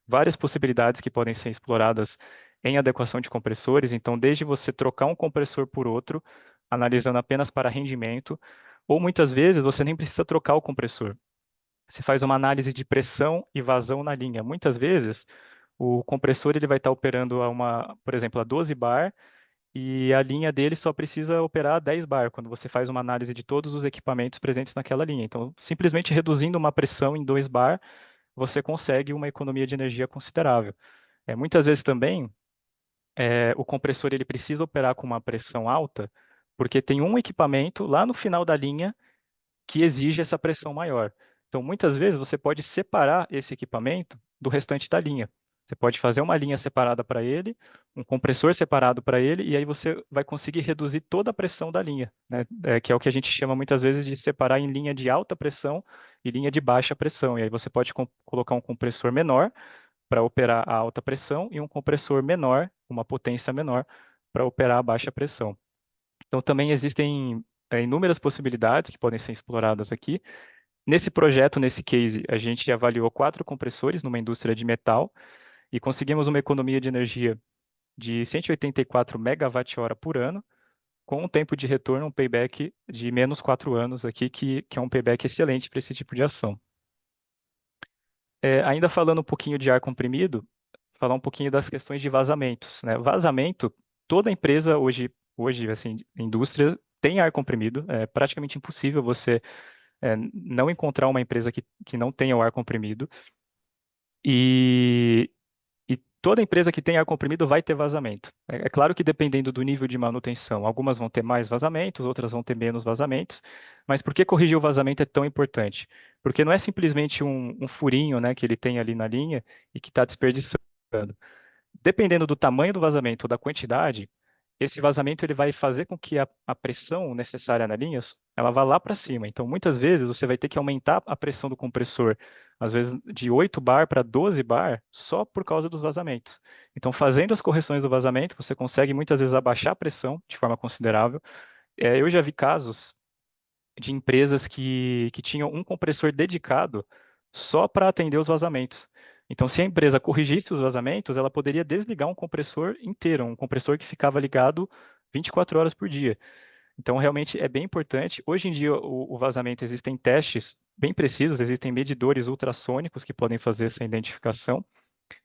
várias possibilidades que podem ser exploradas em adequação de compressores. Então, desde você trocar um compressor por outro, analisando apenas para rendimento, ou muitas vezes você nem precisa trocar o compressor. Você faz uma análise de pressão e vazão na linha. Muitas vezes, o compressor ele vai estar operando por exemplo, a 12 bar, e a linha dele só precisa operar 10 bar, quando você faz uma análise de todos os equipamentos presentes naquela linha. Então, simplesmente reduzindo uma pressão em 2 bar, você consegue uma economia de energia considerável. Muitas vezes também, o compressor ele precisa operar com uma pressão alta, porque tem um equipamento lá no final da linha que exige essa pressão maior. Então, muitas vezes, você pode separar esse equipamento do restante da linha. Você pode fazer uma linha separada para ele, um compressor separado para ele, e aí você vai conseguir reduzir toda a pressão da linha, né? Que é o que a gente chama muitas vezes de separar em linha de alta pressão e linha de baixa pressão. E aí você pode colocar um compressor menor para operar a alta pressão e um compressor menor, uma potência menor, para operar a baixa pressão. Então, também existem inúmeras possibilidades que podem ser exploradas aqui. Nesse projeto, nesse case, a gente avaliou 4 compressores numa indústria de metal e conseguimos uma economia de energia de 184 megawatt-hora por ano, com um tempo de retorno, um payback de menos 4 anos aqui, que é um payback excelente para esse tipo de ação. Ainda falando um pouquinho de ar comprimido, falar um pouquinho das questões de vazamentos, né? Vazamento, toda empresa hoje assim, indústria tem ar comprimido, é praticamente impossível você não encontrar uma empresa que não tenha o ar comprimido. E toda empresa que tem ar comprimido vai ter vazamento. É claro que dependendo do nível de manutenção, algumas vão ter mais vazamentos, outras vão ter menos vazamentos. Mas por que corrigir o vazamento é tão importante? Porque não é simplesmente um furinho, né, que ele tem ali na linha e que está desperdiçando. Dependendo do tamanho do vazamento ou da quantidade, esse vazamento ele vai fazer com que a pressão necessária na linha ela vá lá para cima. Então, muitas vezes, você vai ter que aumentar a pressão do compressor, às vezes de 8 bar para 12 bar, só por causa dos vazamentos. Então, fazendo as correções do vazamento, você consegue muitas vezes abaixar a pressão de forma considerável. Eu já vi casos de empresas que tinham um compressor dedicado só para atender os vazamentos. Então, se a empresa corrigisse os vazamentos, ela poderia desligar um compressor inteiro, um compressor que ficava ligado 24 horas por dia. Então, realmente é bem importante. Hoje em dia, o vazamento, existem testes bem precisos, existem medidores ultrassônicos que podem fazer essa identificação.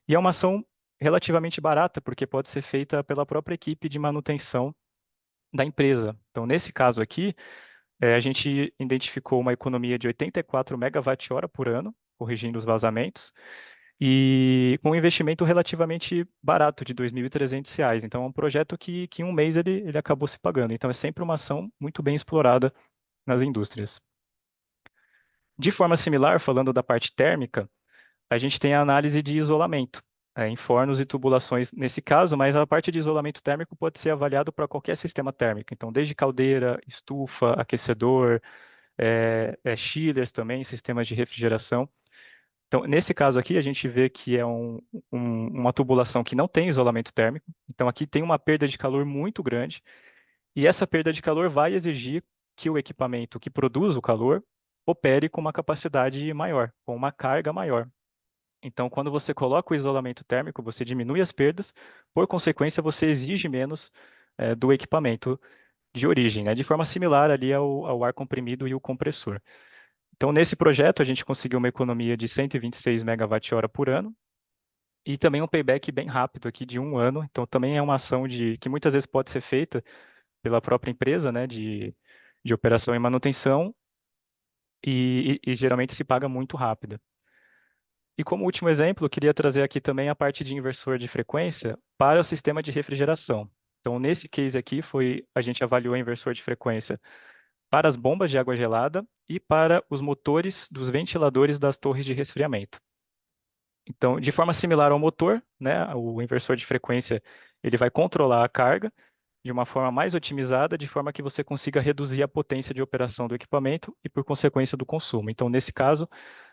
E é uma ação relativamente barata, porque pode ser feita pela própria equipe de manutenção da empresa. Então, nesse caso aqui, a gente identificou uma economia de 84 megawatt-hora por ano, corrigindo os vazamentos, e com um investimento relativamente barato, de R$ 2.300. Então, é um projeto que em um mês ele acabou se pagando. Então, é sempre uma ação muito bem explorada nas indústrias. De forma similar, falando da parte térmica, a gente tem a análise de isolamento, em fornos e tubulações nesse caso, mas a parte de isolamento térmico pode ser avaliado para qualquer sistema térmico. Então, desde caldeira, estufa, aquecedor, chillers também, sistemas de refrigeração. Então, nesse caso aqui, a gente vê que é uma tubulação que não tem isolamento térmico. Então, aqui tem uma perda de calor muito grande. E essa perda de calor vai exigir que o equipamento que produz o calor opere com uma capacidade maior, com uma carga maior. Então, quando você coloca o isolamento térmico, você diminui as perdas, por consequência, você exige menos do equipamento de origem, né? De forma similar ali ao ar comprimido e o compressor. Então, nesse projeto, a gente conseguiu uma economia de 126 megawatt-hora por ano, e também um payback bem rápido aqui de 1 ano. Então também é uma ação que muitas vezes pode ser feita pela própria empresa, né, de operação e manutenção, e geralmente se paga muito rápido. E como último exemplo, eu queria trazer aqui também a parte de inversor de frequência para o sistema de refrigeração. Então, nesse case aqui, a gente avaliou inversor de frequência para as bombas de água gelada e para os motores dos ventiladores das torres de resfriamento. Então, de forma similar ao motor, né, o inversor de frequência ele vai controlar a carga de uma forma mais otimizada, de forma que você consiga reduzir a potência de operação do equipamento e, por consequência, do consumo. Então, nesse caso,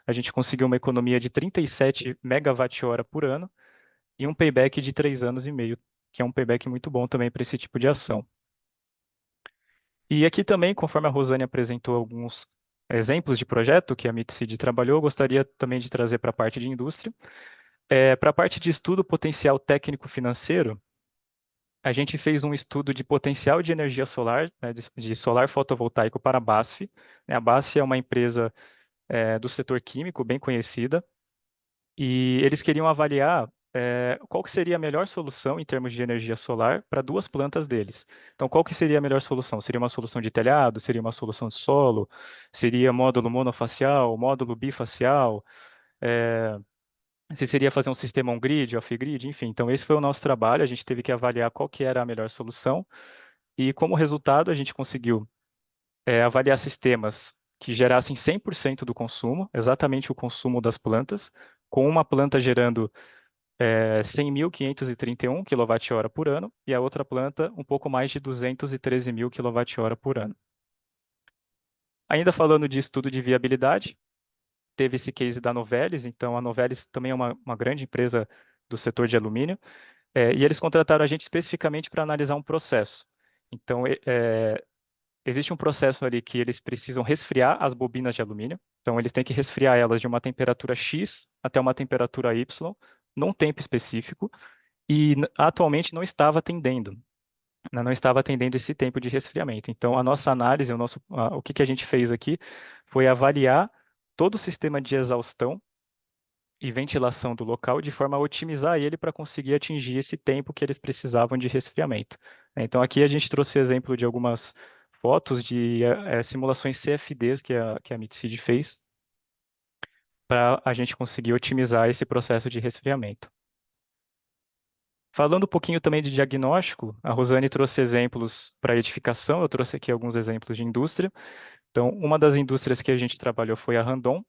a gente conseguiu uma economia de 37 megawatt-hora por ano e um payback de 3 anos e meio, que é um payback muito bom também para esse tipo de ação. E aqui também, conforme a Rosane apresentou alguns exemplos de projeto que a MITSEED trabalhou, eu gostaria também de trazer para a parte de indústria. Para a parte de estudo potencial técnico-financeiro, a gente fez um estudo de potencial de energia solar, né, de solar fotovoltaico para a BASF. A BASF é uma empresa do setor químico bem conhecida, e eles queriam avaliar qual que seria a melhor solução em termos de energia solar para 2 plantas deles. Então, qual que seria a melhor solução? Seria uma solução de telhado? Seria uma solução de solo? Seria módulo monofacial? Módulo bifacial? Se seria fazer um sistema on-grid, off-grid? Enfim, então esse foi o nosso trabalho. A gente teve que avaliar qual que era a melhor solução e, como resultado, a gente conseguiu avaliar sistemas que gerassem 100% do consumo, exatamente o consumo das plantas, com uma planta gerando 100.531 kWh por ano e a outra planta um pouco mais de 213.000 kWh por ano. Ainda falando de estudo de viabilidade, teve esse case da Novelis. Então a Novelis também é uma grande empresa do setor de alumínio, e eles contrataram a gente especificamente para analisar um processo. Então, existe um processo ali que eles precisam resfriar as bobinas de alumínio. Então, eles têm que resfriar elas de uma temperatura X até uma temperatura Y, num tempo específico, e atualmente não estava atendendo, né, não estava atendendo esse tempo de resfriamento. Então, a nossa análise, o que a gente fez aqui foi avaliar todo o sistema de exaustão e ventilação do local de forma a otimizar ele para conseguir atingir esse tempo que eles precisavam de resfriamento. Então, aqui a gente trouxe o exemplo de algumas fotos de simulações CFDs que a MITSEED fez para a gente conseguir otimizar esse processo de resfriamento. Falando um pouquinho também de diagnóstico, a Rosane trouxe exemplos para edificação, eu trouxe aqui alguns exemplos de indústria. Então, uma das indústrias que a gente trabalhou foi a Randon,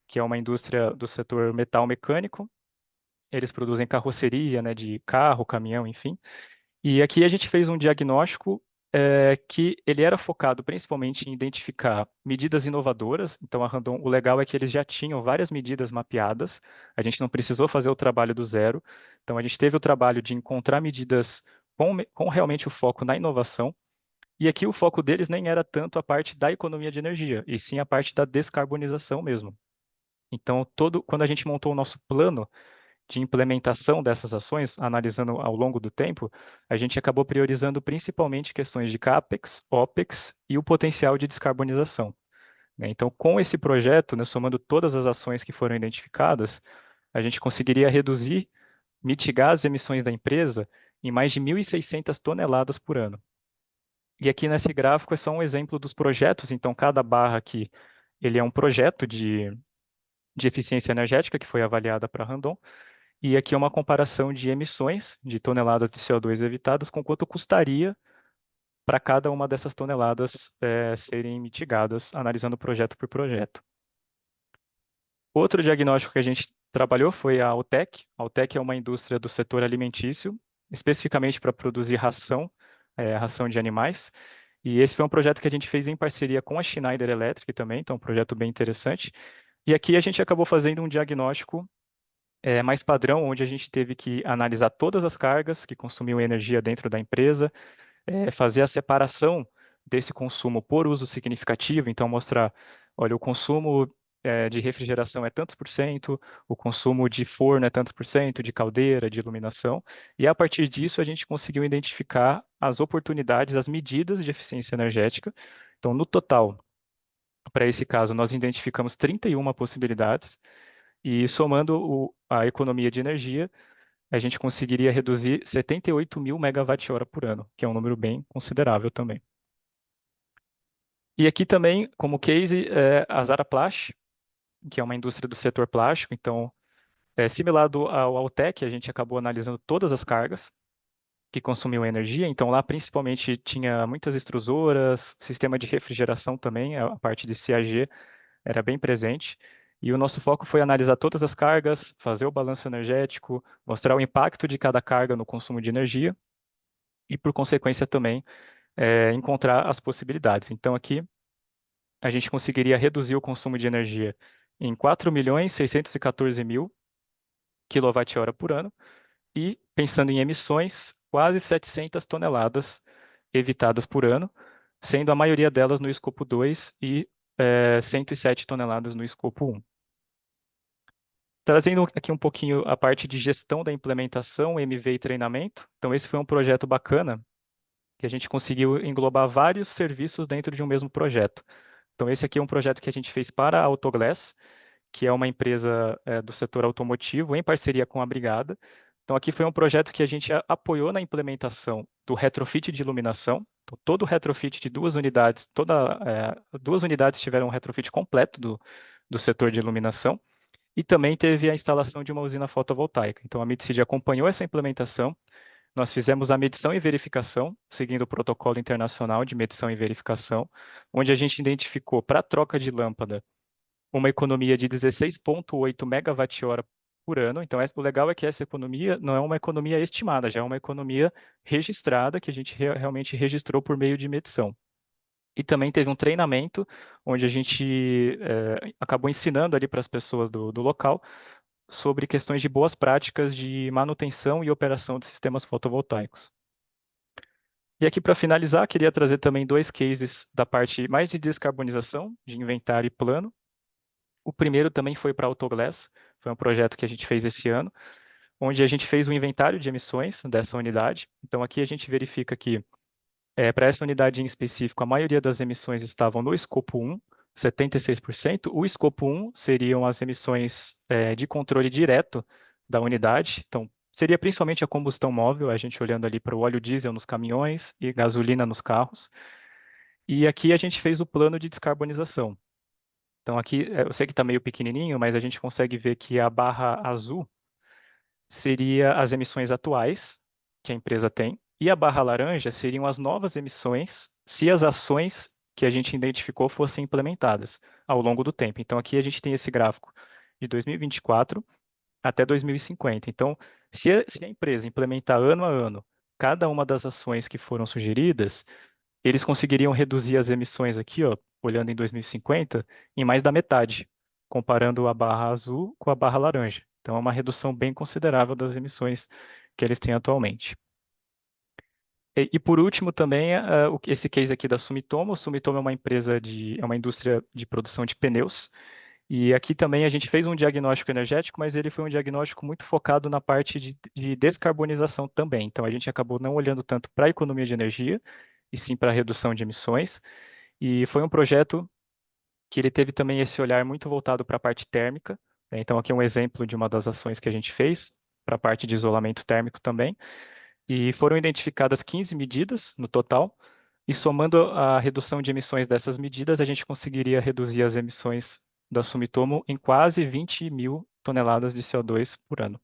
que é uma indústria do setor metal mecânico. Eles produzem carroceria, né, de carro, caminhão, enfim. E aqui a gente fez um diagnóstico que ele era focado principalmente em identificar medidas inovadoras. Então, a Randon, o legal é que eles já tinham várias medidas mapeadas, a gente não precisou fazer o trabalho do zero. Então, a gente teve o trabalho de encontrar medidas com realmente o foco na inovação. E aqui o foco deles nem era tanto a parte da economia de energia, e sim a parte da descarbonização mesmo. Então, quando a gente montou o nosso plano de implementação dessas ações, analisando ao longo do tempo, a gente acabou priorizando principalmente questões de CAPEX, OPEX e o potencial de descarbonização, né? Então, com esse projeto, né, somando todas as ações que foram identificadas, a gente conseguiria mitigar as emissões da empresa em mais de 1.600 toneladas por ano. E aqui nesse gráfico é só um exemplo dos projetos. Então, cada barra aqui, ele é um projeto de eficiência energética que foi avaliada para a Randon. E aqui é uma comparação de emissões de toneladas de CO2 evitadas com quanto custaria para cada uma dessas toneladas serem mitigadas, analisando projeto por projeto. Outro diagnóstico que a gente trabalhou foi a Altec. A Altec é uma indústria do setor alimentício, especificamente para produzir ração de animais. E esse foi um projeto que a gente fez em parceria com a Schneider Electric também, então um projeto bem interessante. E aqui a gente acabou fazendo um diagnóstico mais padrão, onde a gente teve que analisar todas as cargas que consumiam energia dentro da empresa, fazer a separação desse consumo por uso significativo, então mostrar, olha, o consumo de refrigeração é tantos por cento, o consumo de forno é tantos por cento, de caldeira, de iluminação, e a partir disso a gente conseguiu identificar as oportunidades, as medidas de eficiência energética. Então, no total, para esse caso, nós identificamos 31 possibilidades, E somando a economia de energia, a gente conseguiria reduzir 78 mil megawatt-hora por ano, que é um número bem considerável também. E aqui também, como case, a Zaraplast, que é uma indústria do setor plástico. Então, similar ao Altec, a gente acabou analisando todas as cargas que consumiam energia. Então, lá principalmente tinha muitas extrusoras, sistema de refrigeração também, a parte de CAG era bem presente. E o nosso foco foi analisar todas as cargas, fazer o balanço energético, mostrar o impacto de cada carga no consumo de energia e, por consequência, também encontrar as possibilidades. Então, aqui a gente conseguiria reduzir o consumo de energia em 4.614.000 kWh por ano e, pensando em emissões, quase 700 toneladas evitadas por ano, sendo a maioria delas no escopo 2 e 107 toneladas no escopo 1. Trazendo aqui um pouquinho a parte de gestão da implementação, MV e treinamento. Então, esse foi um projeto bacana, que a gente conseguiu englobar vários serviços dentro de um mesmo projeto. Então, esse aqui é um projeto que a gente fez para a Autoglass, que é uma empresa do setor automotivo, em parceria com a Brigada. Então, aqui foi um projeto que a gente apoiou na implementação do retrofit de iluminação. Então, todo o retrofit de duas unidades, duas unidades tiveram um retrofit completo do setor de iluminação. E também teve a instalação de uma usina fotovoltaica. Então, a Midseed acompanhou essa implementação. Nós fizemos a medição e verificação, seguindo o protocolo internacional de medição e verificação, onde a gente identificou para a troca de lâmpada uma economia de 16,8 megawatt-hora por ano. Então, o legal é que essa economia não é uma economia estimada, já é uma economia registrada, que a gente realmente registrou por meio de medição. E também teve um treinamento, onde a gente acabou ensinando ali para as pessoas do local sobre questões de boas práticas de manutenção e operação de sistemas fotovoltaicos. E aqui, para finalizar, queria trazer também dois cases da parte mais de descarbonização, de inventário e plano. O primeiro também foi para a Autoglass, foi um projeto que a gente fez esse ano, onde a gente fez um inventário de emissões dessa unidade. Então, aqui a gente verifica que, para essa unidade em específico, a maioria das emissões estavam no escopo 1, 76%. O escopo 1 seriam as emissões de controle direto da unidade. Então, seria principalmente a combustão móvel, a gente olhando ali para o óleo diesel nos caminhões e gasolina nos carros. E aqui a gente fez o plano de descarbonização. Então, aqui, eu sei que está meio pequenininho, mas a gente consegue ver que a barra azul seria as emissões atuais que a empresa tem, e a barra laranja seriam as novas emissões se as ações que a gente identificou fossem implementadas ao longo do tempo. Então, aqui a gente tem esse gráfico de 2024 até 2050. Então, se a empresa implementar ano a ano cada uma das ações que foram sugeridas, eles conseguiriam reduzir as emissões aqui, ó, olhando em 2050, em mais da metade, comparando a barra azul com a barra laranja. Então, é uma redução bem considerável das emissões que eles têm atualmente. E por último, também, esse case aqui da Sumitomo. A Sumitomo é uma empresa é uma indústria de produção de pneus. E aqui também a gente fez um diagnóstico energético, mas ele foi um diagnóstico muito focado na parte de descarbonização também. Então, a gente acabou não olhando tanto para a economia de energia, e sim para a redução de emissões. E foi um projeto que ele teve também esse olhar muito voltado para a parte térmica, né? Então, aqui é um exemplo de uma das ações que a gente fez, para a parte de isolamento térmico também. E foram identificadas 15 medidas no total, e somando a redução de emissões dessas medidas, a gente conseguiria reduzir as emissões da Sumitomo em quase 20 mil toneladas de CO2 por ano.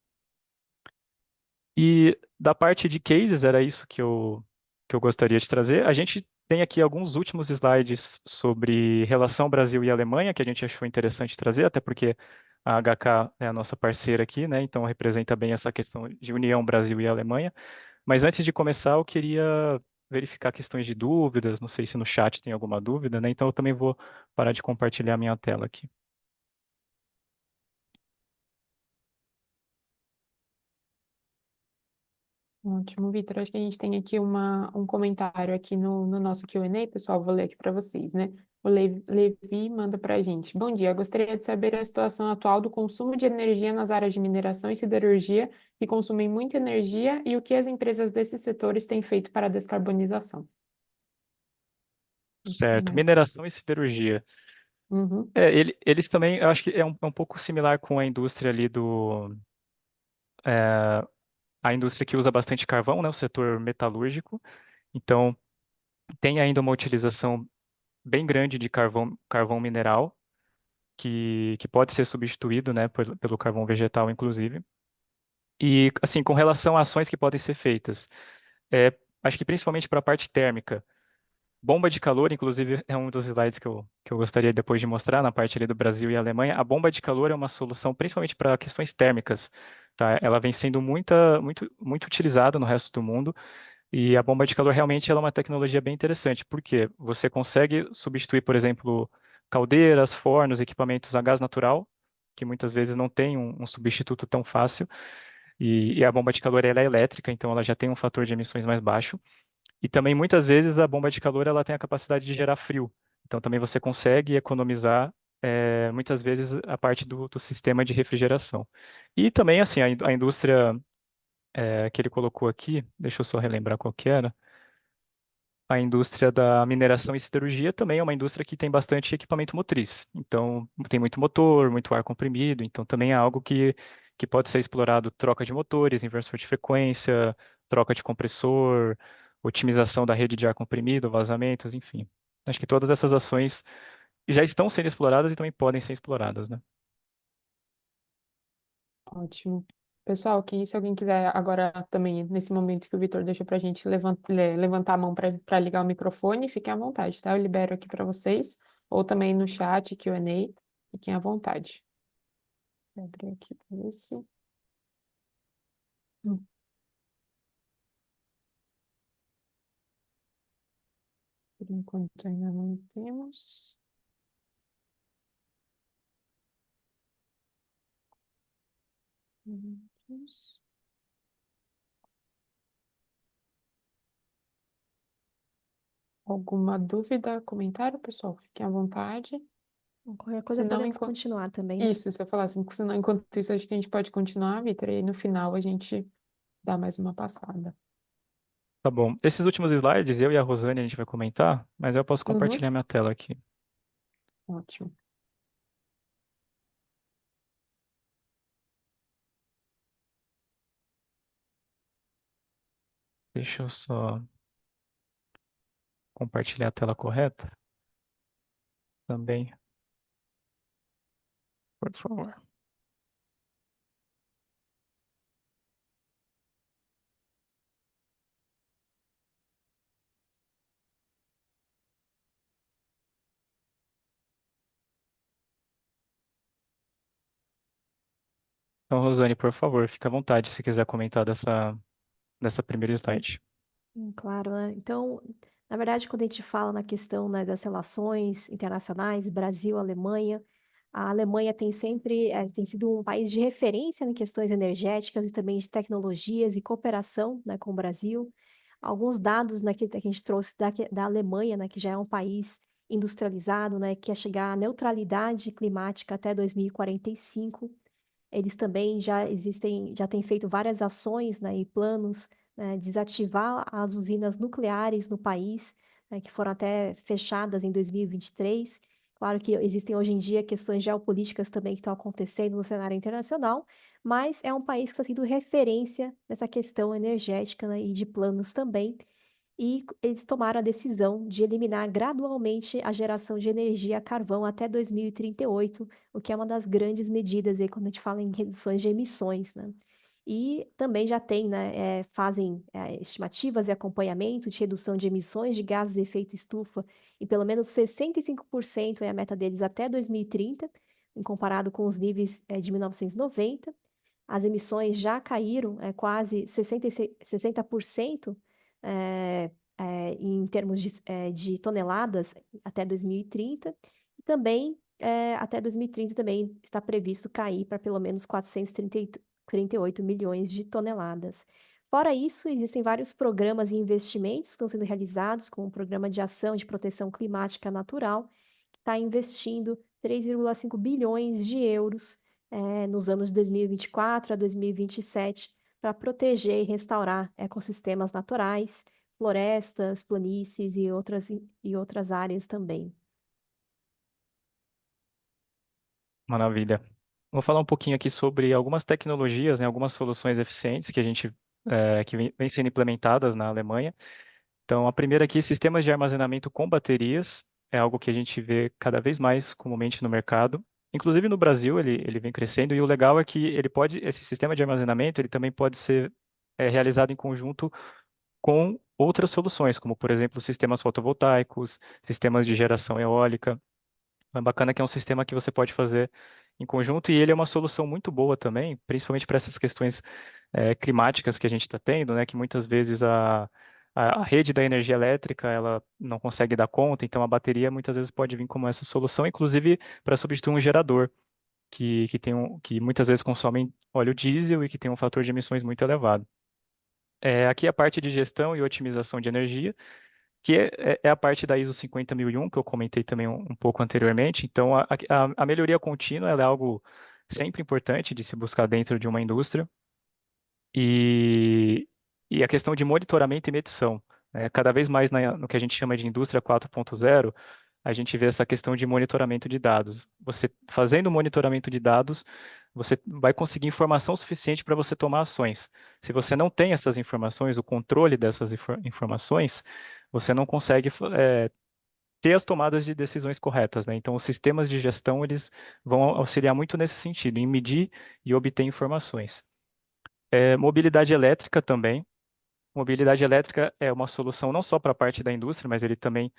E da parte de cases, era isso que eu gostaria de trazer. A gente tem aqui alguns últimos slides sobre relação Brasil e Alemanha, que a gente achou interessante trazer, até porque a HK é a nossa parceira aqui, né? Então representa bem essa questão de união Brasil e Alemanha. Mas antes de começar, eu queria verificar questões de dúvidas, não sei se no chat tem alguma dúvida, né? Então eu também vou parar de compartilhar minha tela aqui. Ótimo, Vitor. Acho que a gente tem aqui um comentário aqui no nosso Q&A, pessoal. Vou ler aqui para vocês, né? O Levi manda para a gente. Bom dia, gostaria de saber a situação atual do consumo de energia nas áreas de mineração e siderurgia, que consumem muita energia, e o que as empresas desses setores têm feito para a descarbonização. Certo, mineração e siderurgia. Uhum. Eles também, eu acho que é um pouco similar com a indústria ali a indústria que usa bastante carvão, né, o setor metalúrgico. Então, tem ainda uma utilização bem grande de carvão mineral, que pode ser substituído, né, pelo carvão vegetal, inclusive. E, assim, com relação a ações que podem ser feitas, acho que principalmente para a parte térmica, bomba de calor, inclusive, é um dos slides que eu gostaria depois de mostrar, na parte ali do Brasil e Alemanha. A bomba de calor é uma solução principalmente para questões térmicas, tá? Ela vem sendo muito utilizada no resto do mundo, e a bomba de calor realmente ela é uma tecnologia bem interessante, porque você consegue substituir, por exemplo, caldeiras, fornos, equipamentos a gás natural, que muitas vezes não tem um substituto tão fácil, e a bomba de calor ela é elétrica, então ela já tem um fator de emissões mais baixo. E também muitas vezes a bomba de calor ela tem a capacidade de gerar frio. Então também você consegue economizar muitas vezes a parte do sistema de refrigeração. E também assim a indústria que ele colocou aqui, deixa eu só relembrar qual que era. A indústria da mineração e siderurgia também é uma indústria que tem bastante equipamento motriz. Então, tem muito motor, muito ar comprimido. Então, também é algo que pode ser explorado: troca de motores, inversor de frequência, troca de compressor, otimização da rede de ar comprimido, vazamentos, enfim. Acho que todas essas ações já estão sendo exploradas e também podem ser exploradas, né? Ótimo. Pessoal, que se alguém quiser agora também, nesse momento que o Vitor deixou para a gente levantar a mão para ligar o microfone, fiquem à vontade, tá? Eu libero aqui para vocês, ou também no chat, Q&A, fiquem à vontade. Vou abrir aqui para ver se... Hum, por enquanto ainda não temos. Minutos. Alguma dúvida, comentário, pessoal? Fiquem à vontade. Qualquer Se coisa não, podemos enquanto... continuar também, né? Isso, se eu falar assim, se não, enquanto isso, acho que a gente pode continuar, Vitor, e aí no final a gente dá mais uma passada. Tá bom. Esses últimos slides, eu e a Rosane, a gente vai comentar, mas eu posso Uhum, compartilhar minha tela aqui. ótimo. Deixa eu só compartilhar a tela correta também, por favor. Então, Rosane, por favor, fique à vontade se quiser comentar dessa primeira slide. Claro, né? Então, na verdade, quando a gente fala na questão, né, das relações internacionais, Brasil, Alemanha, a Alemanha tem sempre tem sido um país de referência em questões energéticas e também de tecnologias e cooperação, né, com o Brasil. Alguns dados, né, que a gente trouxe da Alemanha, né, que já é um país industrializado, né, que quer chegar à neutralidade climática até 2045. Eles também já têm feito várias ações, né, e planos, né, desativar as usinas nucleares no país, né, que foram até fechadas em 2023. Claro que existem hoje em dia questões geopolíticas também que estão acontecendo no cenário internacional, mas é um país que está sendo referência nessa questão energética, né, e de planos também. E eles tomaram a decisão de eliminar gradualmente a geração de energia a carvão até 2038, o que é uma das grandes medidas aí quando a gente fala em reduções de emissões, né? E também já tem, né, fazem estimativas e acompanhamento de redução de emissões de gases de efeito estufa em pelo menos 65% é a meta deles até 2030, em comparado com os níveis de 1990. As emissões já caíram quase 60% em termos de toneladas até 2030. E também, até 2030, também está previsto cair para pelo menos 438 milhões de toneladas. Fora isso, existem vários programas e investimentos que estão sendo realizados, como o Programa de Ação de Proteção Climática Natural, que está investindo 3,5 bilhões de euros nos anos de 2024 a 2027 para proteger e restaurar ecossistemas naturais, florestas, planícies e outras áreas também. Maravilha. Vou falar um pouquinho aqui sobre algumas tecnologias, né, algumas soluções eficientes que a gente que vem sendo implementadas na Alemanha. Então, a primeira aqui, sistemas de armazenamento com baterias, é algo que a gente vê cada vez mais comumente no mercado. Inclusive no Brasil, ele vem crescendo, e o legal é que esse sistema de armazenamento, ele também pode ser realizado em conjunto com outras soluções, como, por exemplo, sistemas fotovoltaicos, sistemas de geração eólica. É bacana que é um sistema que você pode fazer em conjunto, e ele é uma solução muito boa também, principalmente para essas questões climáticas que a gente está tendo, né? Que muitas vezes a rede da energia elétrica ela não consegue dar conta, então a bateria muitas vezes pode vir como essa solução, inclusive para substituir um gerador que muitas vezes consome óleo diesel e que tem um fator de emissões muito elevado. Aqui a parte de gestão e otimização de energia, que é a parte da ISO 50001, que eu comentei também um pouco anteriormente. Então, a melhoria contínua ela é algo sempre importante de se buscar dentro de uma indústria. E, e a questão de monitoramento e medição, né? Cada vez mais no que a gente chama de indústria 4.0, a gente vê essa questão de monitoramento de dados. Você fazendo monitoramento de dados, você vai conseguir informação suficiente para você tomar ações. Se você não tem essas informações, o controle dessas informações, você não consegue ter as tomadas de decisões corretas, né? Então, os sistemas de gestão, eles vão auxiliar muito nesse sentido, em medir e obter informações. Mobilidade elétrica também. Mobilidade elétrica é uma solução não só para a parte da indústria, mas ele também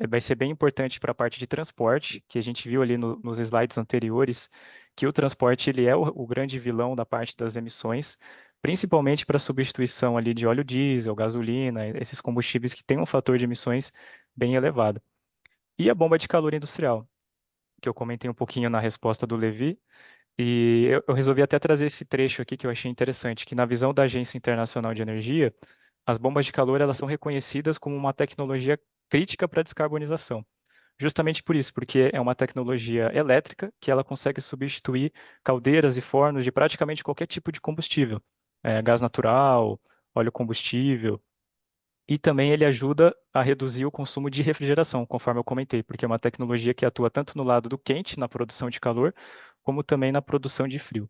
vai ser bem importante para a parte de transporte, que a gente viu ali nos slides anteriores, que o transporte ele é o grande vilão da parte das emissões, principalmente para a substituição ali de óleo diesel, gasolina, esses combustíveis que têm um fator de emissões bem elevado. E a bomba de calor industrial, que eu comentei um pouquinho na resposta do Levi, e eu resolvi até trazer esse trecho aqui que eu achei interessante, que na visão da Agência Internacional de Energia, as bombas de calor elas são reconhecidas como uma tecnologia crítica para a descarbonização. Justamente por isso, porque é uma tecnologia elétrica que ela consegue substituir caldeiras e fornos de praticamente qualquer tipo de combustível, gás natural, óleo combustível, e também ele ajuda a reduzir o consumo de refrigeração, conforme eu comentei, porque é uma tecnologia que atua tanto no lado do quente, na produção de calor, como também na produção de frio.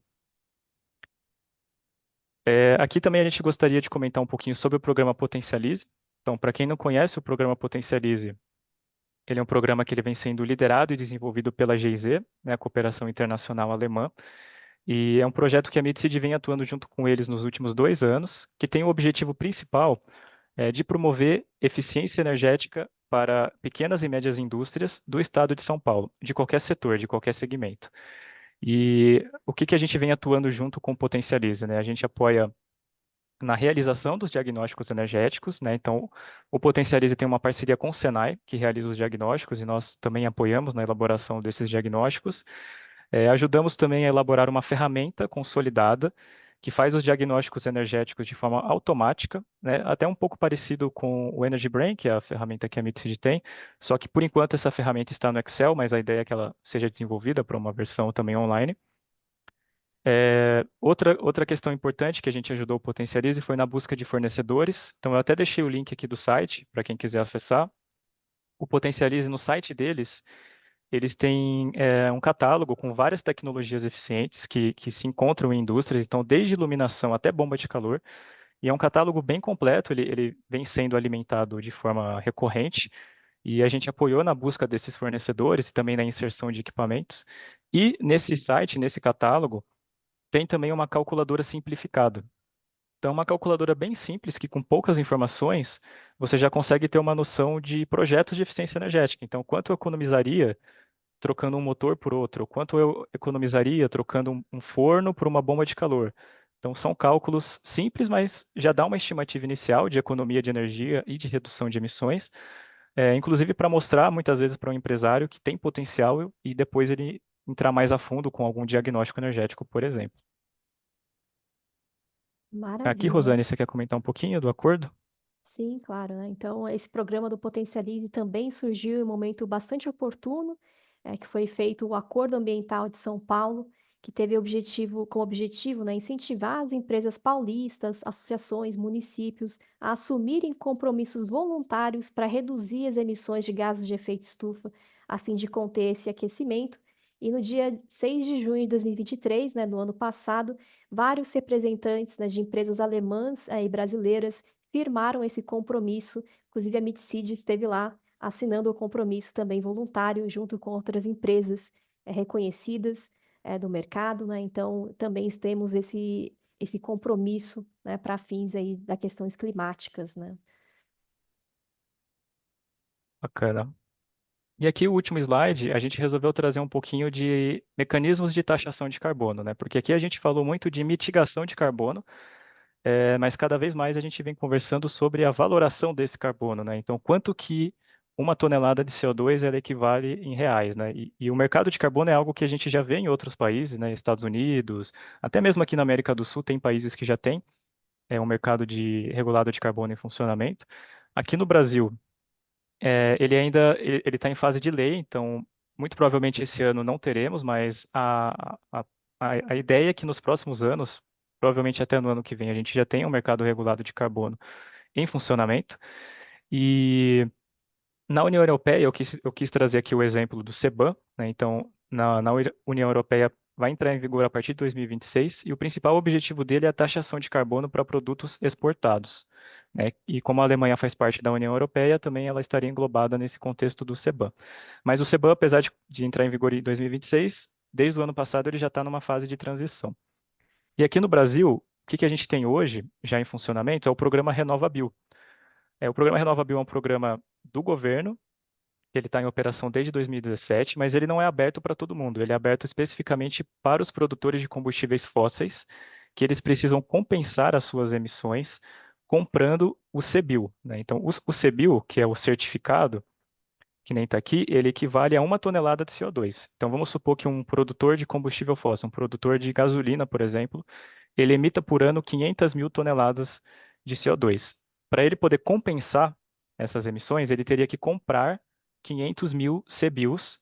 Aqui também a gente gostaria de comentar um pouquinho sobre o programa Potencialize. Então, para quem não conhece o programa Potencialize, ele é um programa que ele vem sendo liderado e desenvolvido pela GIZ, né, a Cooperação Internacional Alemã, e é um projeto que a Midseed vem atuando junto com eles nos últimos 2 anos, que tem o objetivo principal de promover eficiência energética para pequenas e médias indústrias do estado de São Paulo, de qualquer setor, de qualquer segmento. E o que a gente vem atuando junto com o Potencialize, né? A gente apoia na realização dos diagnósticos energéticos, né? Então, o Potencialize tem uma parceria com o Senai, que realiza os diagnósticos, e nós também apoiamos na elaboração desses diagnósticos. Ajudamos também a elaborar uma ferramenta consolidada que faz os diagnósticos energéticos de forma automática, né? Até um pouco parecido com o Energy Brain, que é a ferramenta que a Midseed tem, só que por enquanto essa ferramenta está no Excel, mas a ideia é que ela seja desenvolvida para uma versão também online. Outra questão importante que a gente ajudou o Potencialize foi na busca de fornecedores. Então, eu até deixei o link aqui do site para quem quiser acessar. O Potencialize, no site deles, eles têm um catálogo com várias tecnologias eficientes que se encontram em indústrias, então, desde iluminação até bomba de calor. E é um catálogo bem completo, ele vem sendo alimentado de forma recorrente. E a gente apoiou na busca desses fornecedores e também na inserção de equipamentos. E nesse site, nesse catálogo, tem também uma calculadora simplificada. Então, uma calculadora bem simples, que com poucas informações, você já consegue ter uma noção de projetos de eficiência energética. Então, quanto eu economizaria trocando um motor por outro? Quanto eu economizaria trocando um forno por uma bomba de calor? Então, são cálculos simples, mas já dá uma estimativa inicial de economia de energia e de redução de emissões, inclusive para mostrar, muitas vezes, para um empresário que tem potencial e depois ele entrar mais a fundo com algum diagnóstico energético, por exemplo. Aqui, Maravilha. Rosane, você quer comentar um pouquinho do acordo? Sim, claro, né? Então, esse programa do Potencialize também surgiu em um momento bastante oportuno, que foi feito o Acordo Ambiental de São Paulo, que teve como objetivo, né, incentivar as empresas paulistas, associações, municípios a assumirem compromissos voluntários para reduzir as emissões de gases de efeito estufa, a fim de conter esse aquecimento E no dia 6 de junho de 2023, né, no ano passado, vários representantes, né, de empresas alemãs, e brasileiras firmaram esse compromisso. Inclusive a Mitsid esteve lá assinando o compromisso também voluntário junto com outras empresas reconhecidas do mercado, né? Então também temos esse compromisso, né, para fins aí das questões climáticas, né? Bacana. E aqui o último slide, a gente resolveu trazer um pouquinho de mecanismos de taxação de carbono, né? Porque aqui a gente falou muito de mitigação de carbono, mas cada vez mais a gente vem conversando sobre a valoração desse carbono, né? Então, quanto que uma tonelada de CO2 ela equivale em reais, né? E o mercado de carbono é algo que a gente já vê em outros países, né? Estados Unidos, até mesmo aqui na América do Sul tem países que já têm um mercado regulado de carbono em funcionamento. Aqui no Brasil, ele ainda ele está em fase de lei, então muito provavelmente esse ano não teremos, mas a ideia é que nos próximos anos, provavelmente até no ano que vem, a gente já tenha um mercado regulado de carbono em funcionamento. E na União Europeia, eu quis trazer aqui o exemplo do CBAM, né? Então, na União Europeia vai entrar em vigor a partir de 2026 e o principal objetivo dele é a taxação de carbono para produtos exportados, né? E como a Alemanha faz parte da União Europeia, também ela estaria englobada nesse contexto do CBAM. Mas o CBAM, apesar de entrar em vigor em 2026, desde o ano passado ele já está numa fase de transição. E aqui no Brasil, o que a gente tem hoje, já em funcionamento, é o programa RenovaBio. O programa RenovaBio é um programa do governo, que ele está em operação desde 2017, mas ele não é aberto para todo mundo. Ele é aberto especificamente para os produtores de combustíveis fósseis, que eles precisam compensar as suas emissões comprando o CBIO, né? Então, o CBIO, que é o certificado, que nem está aqui, ele equivale a 1 tonelada de CO2. Então, vamos supor que um produtor de combustível fóssil, um produtor de gasolina, por exemplo, ele emita por ano 500 mil toneladas de CO2. Para ele poder compensar essas emissões, ele teria que comprar 500 mil CBIOs,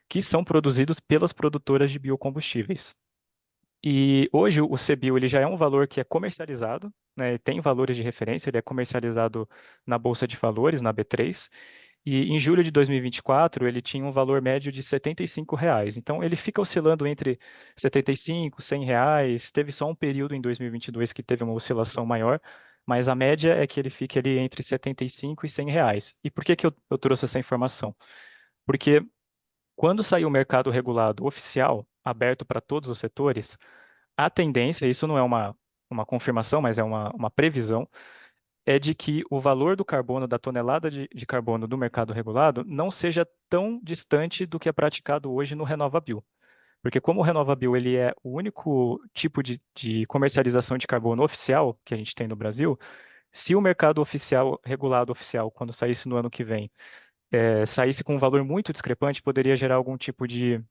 que são produzidos pelas produtoras de biocombustíveis. E hoje o CBIO ele já é um valor que é comercializado, né, tem valores de referência, ele é comercializado na Bolsa de Valores, na B3, e em julho de 2024 ele tinha um valor médio de R$ 75. Então ele fica oscilando entre 75, R$ 100. Teve só um período em 2022 que teve uma oscilação maior, mas a média é que ele fica ali entre 75 e R$ 100. E por que eu trouxe essa informação? Porque quando sair o mercado regulado oficial, aberto para todos os setores, a tendência, isso não é uma confirmação, mas é uma previsão, é de que o valor do carbono, da tonelada de carbono do mercado regulado, não seja tão distante do que é praticado hoje no RenovaBio. Porque como o RenovaBio ele é o único tipo de comercialização de carbono oficial que a gente tem no Brasil, se o mercado oficial, regulado oficial, quando saísse no ano que vem, saísse com um valor muito discrepante, poderia gerar algum tipo de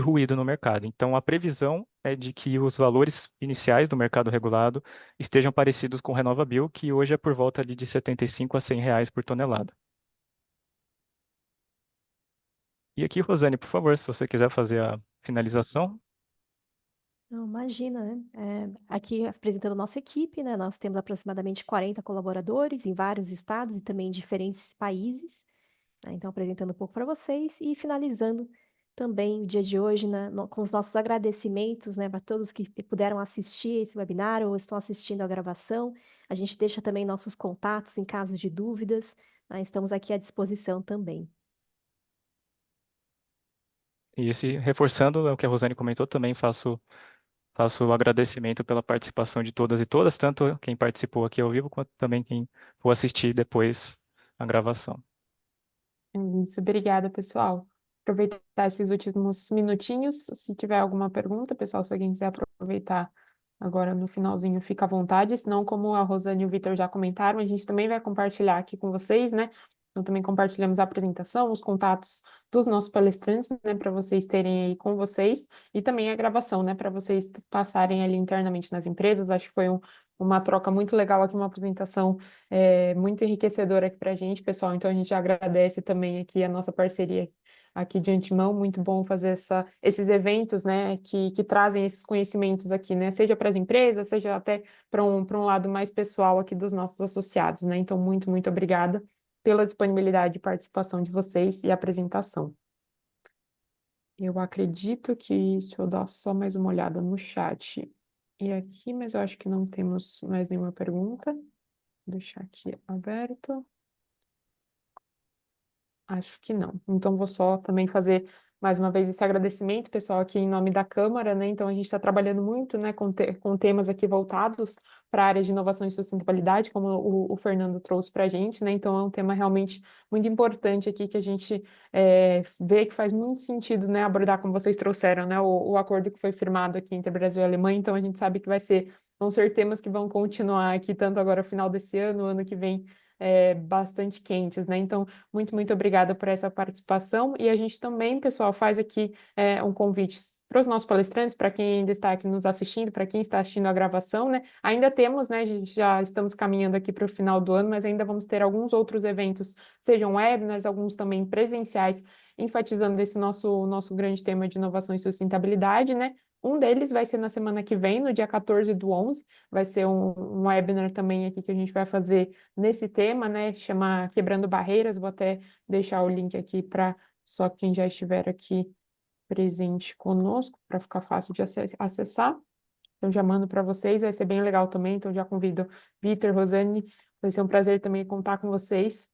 ruído no mercado. Então, a previsão é de que os valores iniciais do mercado regulado estejam parecidos com o RenovaBio, que hoje é por volta ali de 75 a R$ 100 por tonelada. E aqui, Rosane, por favor, se você quiser fazer a finalização. Não, imagina, né? Aqui apresentando nossa equipe, né? Nós temos aproximadamente 40 colaboradores em vários estados e também em diferentes países, né? Então, apresentando um pouco para vocês e finalizando também o dia de hoje, né, com os nossos agradecimentos, né, para todos que puderam assistir esse webinar ou estão assistindo a gravação. A gente deixa também nossos contatos em caso de dúvidas, né? Estamos aqui à disposição também. E reforçando o que a Rosane comentou, também faço o agradecimento pela participação de todas e todas, tanto quem participou aqui ao vivo, quanto também quem for assistir depois a gravação. Isso, obrigada, pessoal. Aproveitar esses últimos minutinhos. Se tiver alguma pergunta, pessoal, se alguém quiser aproveitar agora no finalzinho, fica à vontade. Senão, como a Rosane e o Vitor já comentaram, a gente também vai compartilhar aqui com vocês, né? Então, também compartilhamos a apresentação, os contatos dos nossos palestrantes, né? Para vocês terem aí com vocês. E também a gravação, né? Para vocês passarem ali internamente nas empresas. Acho que foi uma troca muito legal aqui, uma apresentação muito enriquecedora aqui para a gente, pessoal. Então, a gente agradece também aqui a nossa parceria aqui de antemão. Muito bom fazer esses eventos, né, que trazem esses conhecimentos aqui, né, seja para as empresas, seja até para um lado mais pessoal aqui dos nossos associados, né. Então, muito, muito obrigada pela disponibilidade de participação de vocês e apresentação. Eu acredito que, deixa eu dar só mais uma olhada no chat e aqui, mas eu acho que não temos mais nenhuma pergunta. Vou deixar aqui aberto. Acho que não. Então, vou só também fazer mais uma vez esse agradecimento, pessoal, aqui em nome da Câmara, né? Então, a gente está trabalhando muito, né, com temas aqui voltados para a área de inovação e sustentabilidade, como o Fernando trouxe para a gente, né? Então, é um tema realmente muito importante aqui que a gente vê que faz muito sentido, né, abordar, como vocês trouxeram, né, o acordo que foi firmado aqui entre Brasil e Alemanha. Então, a gente sabe que vão ser temas que vão continuar aqui, tanto agora, final desse ano que vem, bastante quentes, né? Então, muito obrigada por essa participação. E a gente também, pessoal, faz aqui um convite para os nossos palestrantes, para quem ainda está aqui nos assistindo, para quem está assistindo a gravação, né? Ainda temos, né? A gente já estamos caminhando aqui para o final do ano, mas ainda vamos ter alguns outros eventos, sejam webinars, alguns também presenciais, enfatizando esse nosso grande tema de inovação e sustentabilidade, né? Um deles vai ser na semana que vem, no dia 14/11, vai ser um webinar também aqui que a gente vai fazer nesse tema, né? Chama Quebrando Barreiras. Vou até deixar o link aqui para só quem já estiver aqui presente conosco, para ficar fácil de acessar. Então, já mando para vocês, vai ser bem legal também. Então, já convido Vitor, Rosane, vai ser um prazer também contar com vocês.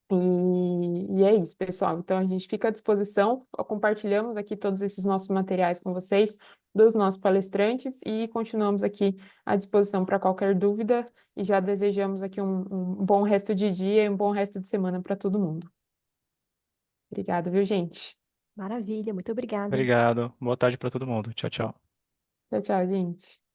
E é isso, pessoal. Então, a gente fica à disposição, compartilhamos aqui todos esses nossos materiais com vocês, dos nossos palestrantes, e continuamos aqui à disposição para qualquer dúvida, e já desejamos aqui um bom resto de dia e um bom resto de semana para todo mundo. Obrigada, viu, gente? Maravilha, muito obrigada. Obrigado. Boa tarde para todo mundo. Tchau, tchau. Tchau, tchau, gente.